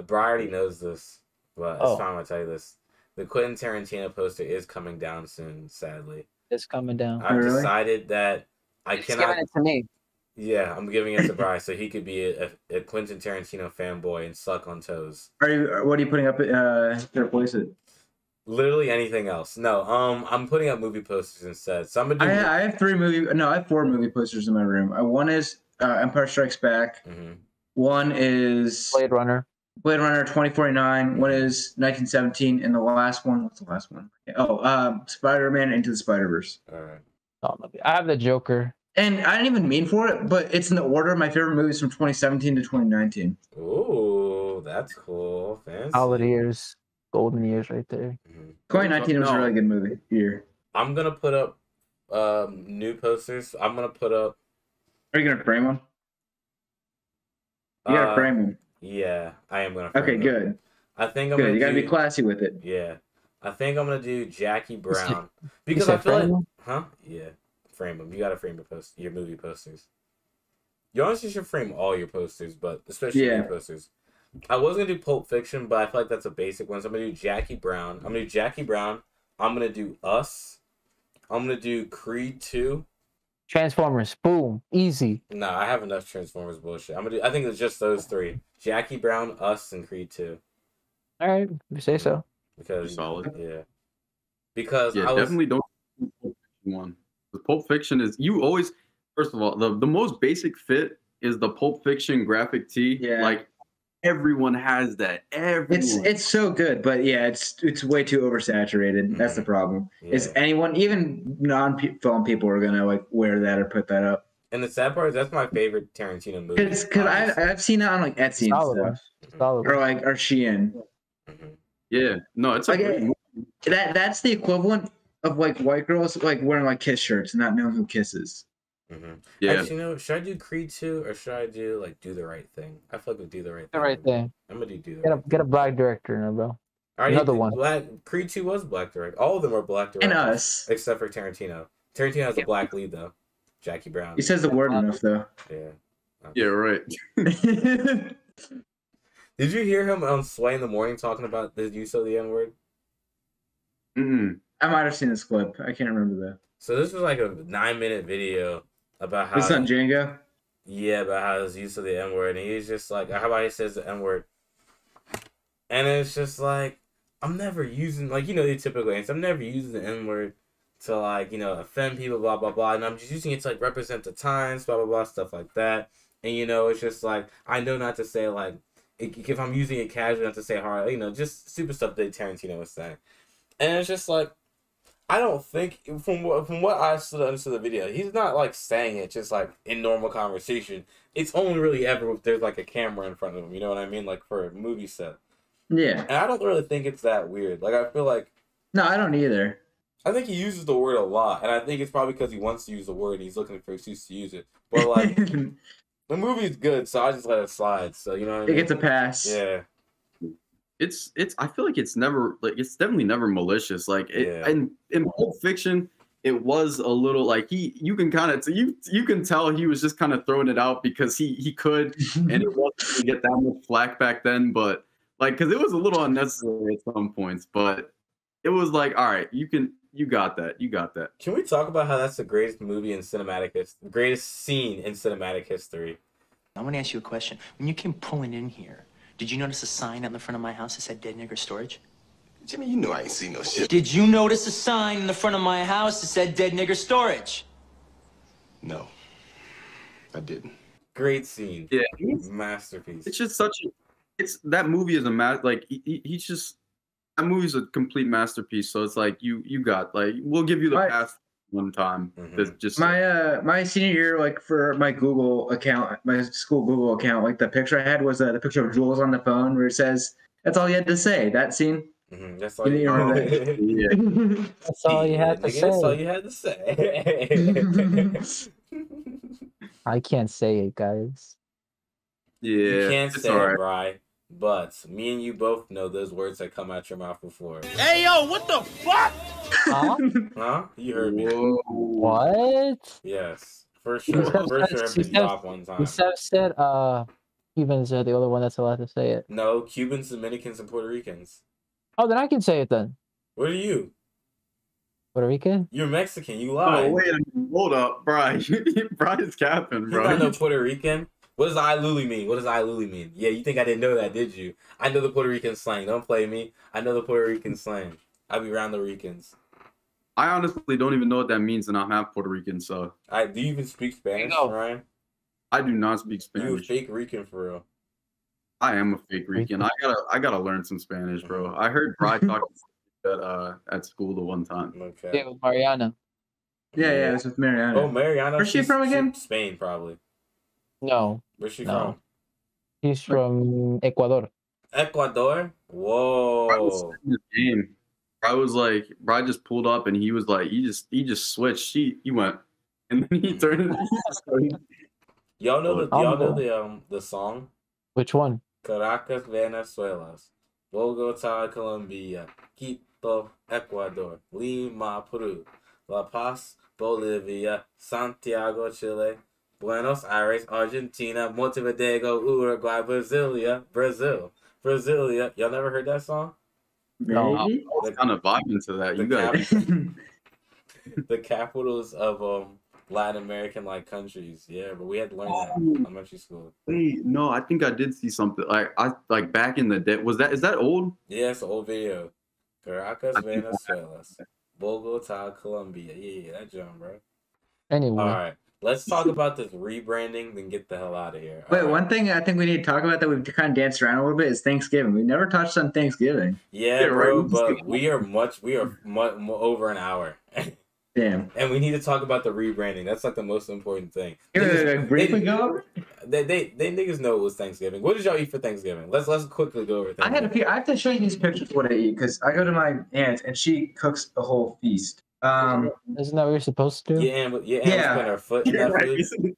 Brian already knows this, but it's fine. I'll tell you this. The Quentin Tarantino poster is coming down soon, sadly. It's coming down. I've decided that I cannot. Giving it to me. Yeah, I'm giving it to Brian so he could be a Quentin Tarantino fanboy and suck on toes. What are you putting up to replace it? Literally anything else. No, I'm putting up movie posters instead. I have 4 movie posters in my room. One is Empire Strikes Back. Mm-hmm. One is Blade Runner 2049. One is 1917, and the last one. What's the last one? Spider-Man Into the Spider-Verse. All right. I have the Joker. And I didn't even mean for it, but it's in the order of my favorite movies from 2017 to 2019. Ooh, that's cool. Fancy. Solid years. Golden years right there. Mm-hmm. 2019 was a really good movie year. I'm going to put up new posters. I'm going to put up... Are you going to frame them? You got to frame them. Yeah, I am going to frame them. Okay, good. I think I'm good. Gonna you got to be classy with it. Yeah. I think I'm going to do Jackie Brown. Because I feel like... Huh? Yeah. Frame them. You got to frame your movie posters. You honestly should frame all your posters, but especially your posters. I was going to do Pulp Fiction, but I feel like that's a basic one. So I'm going to do Jackie Brown. I'm going to do Us. I'm going to do Creed 2. Transformers. Boom. Easy. Nah, I have enough Transformers bullshit. I think it's just those 3. Jackie Brown, Us, and Creed 2. All right. You say so. Because solid. Yeah. Because definitely don't do Pulp Fiction one. The Pulp Fiction is, you always, first of all, the most basic fit is the Pulp Fiction graphic tee. Yeah. Like, everyone has that. Everyone. It's so good, but yeah, it's way too oversaturated. Mm-hmm. That's the problem. Yeah. Is anyone, even non-film people, are gonna like wear that or put that up? And the sad part is that's my favorite Tarantino movie. Because I've seen it on like Etsy and stuff, or Shein. Mm-hmm. Yeah, no, it's like that's the equivalent of like white girls like wearing like Kiss shirts and not knowing who Kiss is. Mm-hmm. Yeah. Actually, should I do Creed 2 or should I do like Do the Right Thing? I feel like we'll Do the Right Thing. The Right Thing. I'm gonna do the Right Thing. Get a black director in there, bro. Another one. Creed 2 was black director. All of them are black directors. And Us. Except for Tarantino. Tarantino has a black lead though. Jackie Brown. He says the word enough though. Yeah. Okay. Yeah, right. Did you hear him on Sway in the Morning talking about the use of the N-word? Mm-hmm. I might have seen this clip. I can't remember that. So this was like a 9-minute video about how... It's on Django? Yeah, about how his use of the N-word. And he's just like, how about he says the N-word? And it's just like, I'm never using... Like, the typical answer. I'm never using the N-word to, like, offend people, blah, blah, blah. And I'm just using it to, like, represent the times, blah, blah, blah, stuff like that. And, it's just like, I know not to say, like, if I'm using it casually, not to say hard, just stupid stuff that Tarantino was saying. And it's just like, I don't think, from what I understood the video, he's not, like, saying it just, like, in normal conversation. It's only really ever if there's, like, a camera in front of him, you know what I mean? Like, for a movie set. Yeah. And I don't really think it's that weird. Like, I feel like... No, I don't either. I think he uses the word a lot, and I think it's probably because he wants to use the word and he's looking for an excuse to use it. But, like, the movie's good, so I just let it slide, so, you know what I mean? It gets a pass. Yeah. I feel like it's never like it's definitely never malicious. Like in Pulp Fiction, it was a little like you can kind of you can tell he was just kind of throwing it out because he could, and it wasn't to get that much flack back then, but like because it was a little unnecessary at some points, but it was like, all right, you got that. Can we talk about how that's the greatest movie in cinematic history, greatest scene in cinematic history? I want to ask you a question. When you came pulling in here, did you notice a sign on the front of my house that said Dead Nigger Storage? Jimmy, you know I ain't seen no shit. Did you notice a sign in the front of my house that said Dead Nigger Storage? No, I didn't. Great scene. Yeah, masterpiece. It's just that movie is a like he's just that movie's a complete masterpiece. So it's like you got like we'll give you the pass one time. Just my senior year, like for my Google account, my school Google account, like the picture I had was the picture of Jules on the phone where it says, "That's all you had to say." That scene. That's all you had to say. That's all you had to say. That's all you had to say. I can't say it, guys. Yeah, you can't say right. it, Bri. But me and you both know those words that come out your mouth before. Hey, yo, what the fuck? Huh? Huh? You heard me. What? Yes. For sure. For sure. Everybody dropped one time. Yusef said, Cubans are the only one that's allowed to say it. No, Cubans, Dominicans, and Puerto Ricans. Oh, then I can say it then. What are you? Puerto Rican? You're Mexican. You lied. Oh, wait a minute. Hold up, Brian. Brian's capping, bro. You not know Puerto Rican? What does I Luli mean? What does I Luli mean? Yeah, you think I didn't know that, did you? I know the Puerto Rican slang. Don't play me. I know the Puerto Rican slang. I be around the Ricans. I honestly don't even know what that means, and I'm half Puerto Rican, so. Do you even speak Spanish, Ryan? I do not speak Spanish. You a fake Rican for real. I am a fake Rican. I gotta learn some Spanish, bro. I heard Brian talking at school the one time. Okay. Yeah, with Mariana. Yeah, it's with Mariana. Oh, Mariana. Where's she from again? Spain, probably. No. Where's she No. from? He's from Ecuador. Ecuador? Whoa. I was like, Brian just pulled up and he was like, he just switched. He went, and then he turned. Y'all know the song? Which one? Caracas, Venezuela, Bogota, Colombia, Quito, Ecuador, Lima, Peru, La Paz, Bolivia, Santiago, Chile, Buenos Aires, Argentina, Montevideo, Uruguay, Brasilia. Y'all never heard that song? No. I was kind of vibing to that. You guys. The capitals of Latin American countries. Yeah, but we had to learn that in elementary school. Wait, no, I think I did see something like back in the day. Is that old? Yeah, it's an old video. Caracas, Venezuela, Bogota, Colombia. Yeah, that jump, bro. Anyway. All right, let's talk about this rebranding, then get the hell out of here. Wait, one thing I think we need to talk about that we've kind of danced around a little bit is Thanksgiving. We never touched on Thanksgiving. Yeah, bro, but we are over an hour. Damn. And we need to talk about the rebranding. That's the most important thing. Briefly go over? They niggas know it was Thanksgiving. What did y'all eat for Thanksgiving? Let's quickly go over Thanksgiving. I have to show you these pictures of what I eat because I go to my aunt's and she cooks a whole feast. Isn't that what you're supposed to do? Yeah, but put her foot in that food.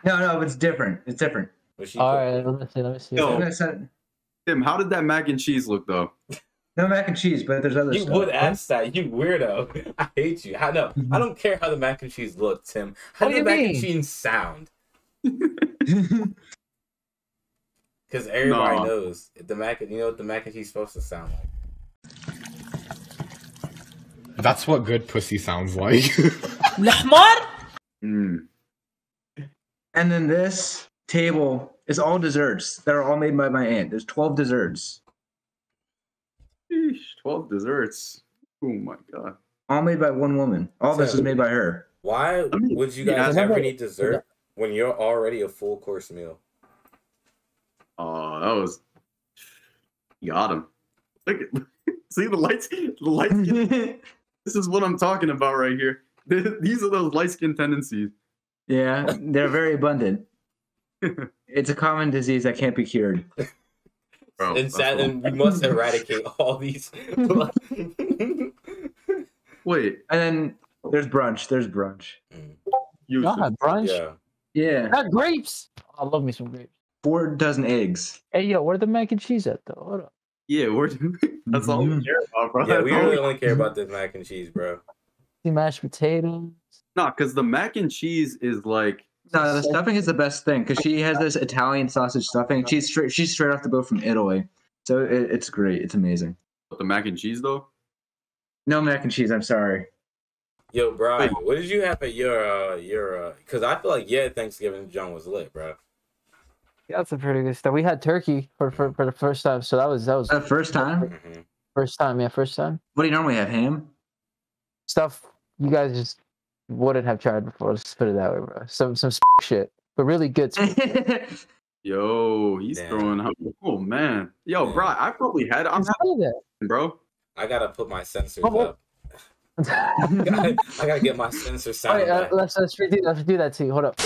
No, it's different. It's different. All right, let me see. Tim, how did that mac and cheese look though? No mac and cheese, but there's other stuff. You would ask that, you weirdo. I hate you. I don't care how the mac and cheese look, Tim. How does the mac and cheese sound? Because everybody knows the mac. You know what the mac and cheese is supposed to sound like. That's what good pussy sounds like. And then this table is all desserts that are all made by my aunt. There's 12 desserts. 12 desserts. Oh my god. All made by one woman. All this is made by her. Why would you guys ever need dessert when you're already a full course meal? Oh, that was. You got him. Look at, see the lights. This is what I'm talking about right here. These are those light skin tendencies. Yeah, they're very abundant. It's a common disease that can't be cured. Bro, and we must eradicate all these. Wait. And then there's brunch. Y'all had brunch? Yeah. Got grapes. I love me some grapes. 4 dozen eggs. Hey, yo, where the mac and cheese at, though? Hold up. Yeah, that's all we care about, bro. Yeah, we really only care about this mac and cheese, bro. The mashed potatoes. No, because the mac and cheese is like. No, the stuffing is the best thing because she has this Italian sausage stuffing. She's straight off the boat from Italy, so it's great. It's amazing. But the mac and cheese though? No mac and cheese. I'm sorry. Yo, Brian, what did you have at your? Because I feel like Thanksgiving John was lit, bro. Yeah, that's a pretty good stuff. We had turkey for the first time, so that was The first time. Mm-hmm. first time. Yeah, first time. What do you normally have? Ham. Stuff you guys just wouldn't have tried before. Let's put it that way, bro. Some shit, but really good. Yo, he's throwing out. Oh man, yo, bro, I probably had. I'm that, bro. I gotta put my sensors up. I gotta get my sensor sound. Right, let's do that too. Hold up.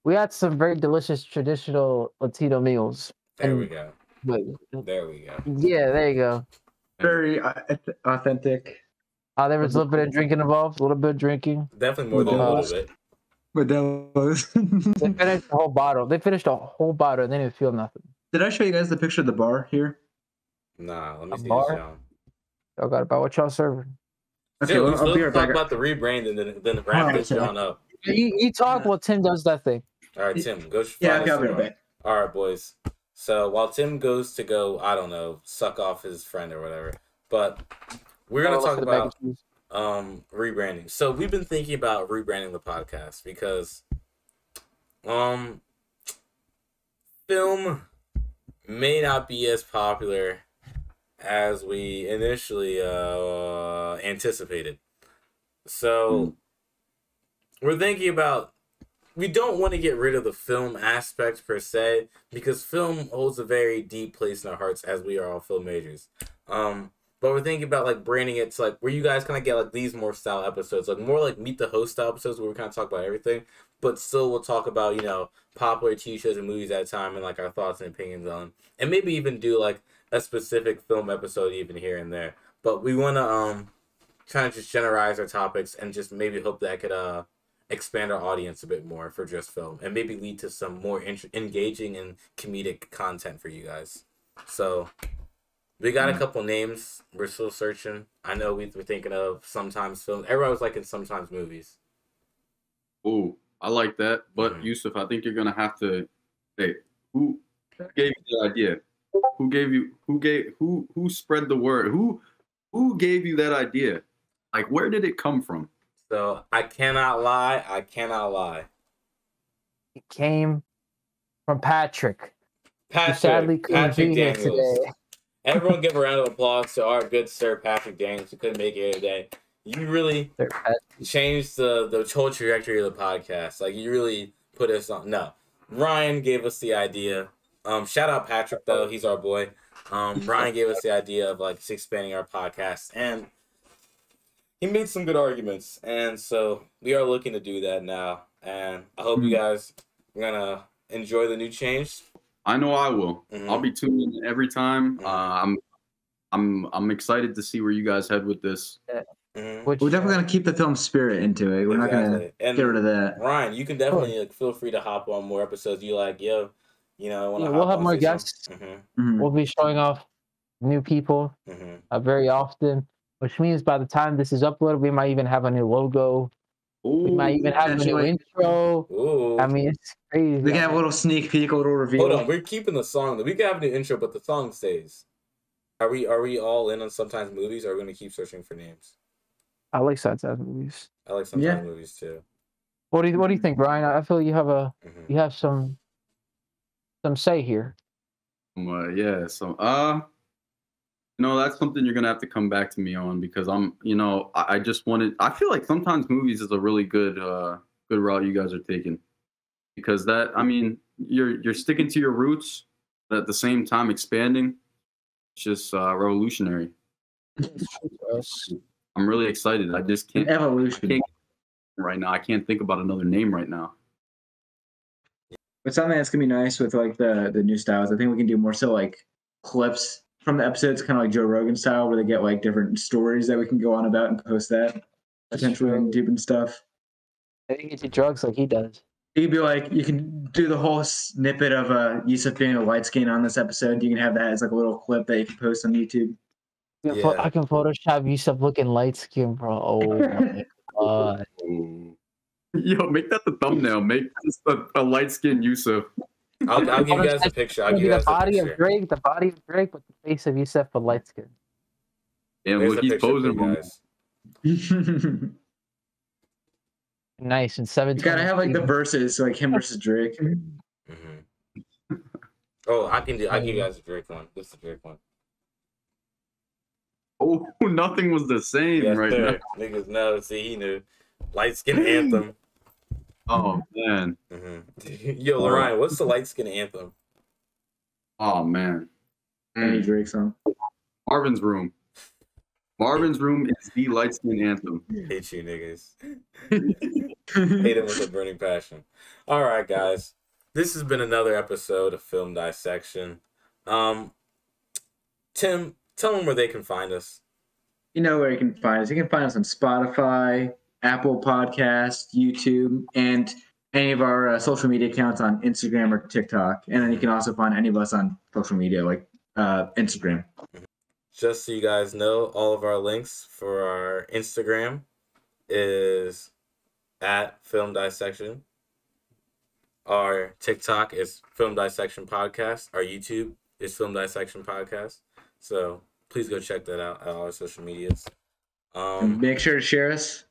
We had some very delicious traditional Latino meals. There we go. Wait. There we go. Yeah, there you go. Very authentic. There was a little bit of drinking involved. A little bit of drinking. Definitely more than a little bit. Modelo's. They finished the whole bottle. They finished a whole bottle and they didn't feel nothing. Did I show you guys the picture of the bar here? Nah, let me see bar? this, John. Y'all got about what y'all serving. Okay, Still, I'll be right talk back. about the rebrand and then wrap this John up. You talk while Tim does that thing. All right, Tim, go. Yeah, I'll be right back. All right, boys. So while Tim goes to go, I don't know, suck off his friend or whatever, but we're gonna talk about rebranding. So we've been thinking about rebranding the podcast because film may not be as popular as we initially anticipated. So we're thinking about, we don't want to get rid of the film aspect per se, because film holds a very deep place in our hearts as we are all film majors. But we're thinking about like branding it to like where you guys kind of get like these more style episodes, like more like Meet the Host style episodes where we kind of talk about everything, but still we'll talk about, you know, popular TV shows and movies at a time and like our thoughts and opinions on, and maybe even do like a specific film episode even here and there. But we want to kind of just generalize our topics and just maybe hope that could expand our audience a bit more for just film and maybe lead to some more engaging and comedic content for you guys. So we got a couple names. We're still searching. I know we're thinking of Sometimes Film. Everyone was liking Sometimes Movies. Oh, I like that. But Yusef, I think you're gonna have to. Hey, who gave you the idea? Who spread the word? Who gave you that idea? Like, where did it come from? So I cannot lie. It came from Patrick. Patrick, Sadly couldn't be here Daniels. today. Everyone give a round of applause to our good sir Patrick Daniels, who couldn't make it here today. You really changed the whole trajectory of the podcast. Like, you really put us on. No, Ryan gave us the idea. Shout out Patrick though, he's our boy. Ryan gave us the idea of like just expanding our podcast, and he made some good arguments, and so we are looking to do that now. And I hope you guys are gonna enjoy the new change. I know I will. I'll be tuning in every time. I'm excited to see where you guys head with this. We're definitely gonna keep the film spirit into it. We're not gonna get rid of that. Ryan, you can definitely like feel free to hop on more episodes. You like, yo, you know, we'll have more guests. We'll be showing off new people very often, which means by the time this is uploaded, we might even have a new logo. We might even have a new intro. Ooh. I mean, it's crazy. We can have a little sneak peek, a little reveal. Hold on, we're keeping the song. We can have a new intro, but the song stays. Are we all in on Sometimes Movies, or are we going to keep searching for names? I like Sometimes Movies. I like Sometimes Movies too. What do you think, Brian? I feel you have some say here. Yeah. So no, that's something you're gonna have to come back to me on, because I just wanted. I feel like Sometimes Movies is a really good route you guys are taking, because that, I mean, you're sticking to your roots, but at the same time expanding. It's just revolutionary. I'm really excited. I just can't. Evolution. Right now, I can't think about another name right now. But something that's gonna be nice with like the new styles. I think we can do more so like clips from the episodes, kind of like Joe Rogan style, where they get like different stories that we can go on about and post that potentially on YouTube and stuff. I think you do drugs like he does. You could be like, you can do the whole snippet of Yusef being a light skin on this episode. You can have that as like a little clip that you can post on YouTube. Yeah. I can Photoshop Yusef looking light skin, bro. Oh my god. Yo, make that the thumbnail. Make this a light skinned Yusef. I'll give you guys a picture. I'll give you guys the body a picture. of Drake, the body of Drake with the face of Yusef but light skin. Yeah, There's look, a he's picture for posing, you bro. guys. Nice and 7. You gotta have like the verses, so like him versus Drake. Mm-hmm. Oh, I'll give you guys a Drake one. This is a Drake one. Oh, nothing was the same Yes, right sir. now. Niggas know. See, he knew. Light skin anthem. Oh man. Mm-hmm. Yo, Lorraine, what's the light skin anthem? Oh man. Any Drake song. Marvin's Room. Marvin's Room is the light skin anthem. Hate you niggas. Hate him with a burning passion. All right, guys. This has been another episode of Film Dissection. Tim, tell them where they can find us. You know where you can find us. You can find us on Spotify, Apple Podcasts, YouTube, and any of our social media accounts on Instagram or TikTok. And then you can also find any of us on social media like Instagram. Just so you guys know, all of our links for our Instagram is at Film Dissection. Our TikTok is Film Dissection Podcast. Our YouTube is Film Dissection Podcast. So please go check that out at all our social medias. Make sure to share us.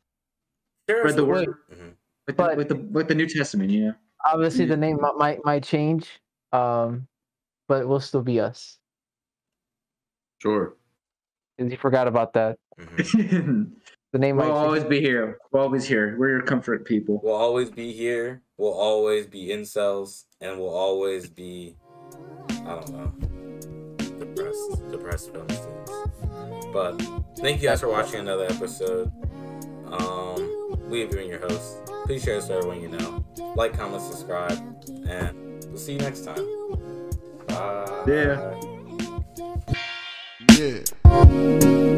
Spread the word. Mm-hmm. with the New Testament, you know. Obviously, the name might change, but it will still be us. Sure. You forgot about that. Mm-hmm. The name we'll always be here. We're always here. We're your comfort people. We'll always be here. We'll always be incels, and we'll always be, I don't know, depressed film students. But thank you guys for watching another episode. We have been your hosts. Please share this with everyone you know. Like, comment, subscribe, and we'll see you next time. Bye. Yeah.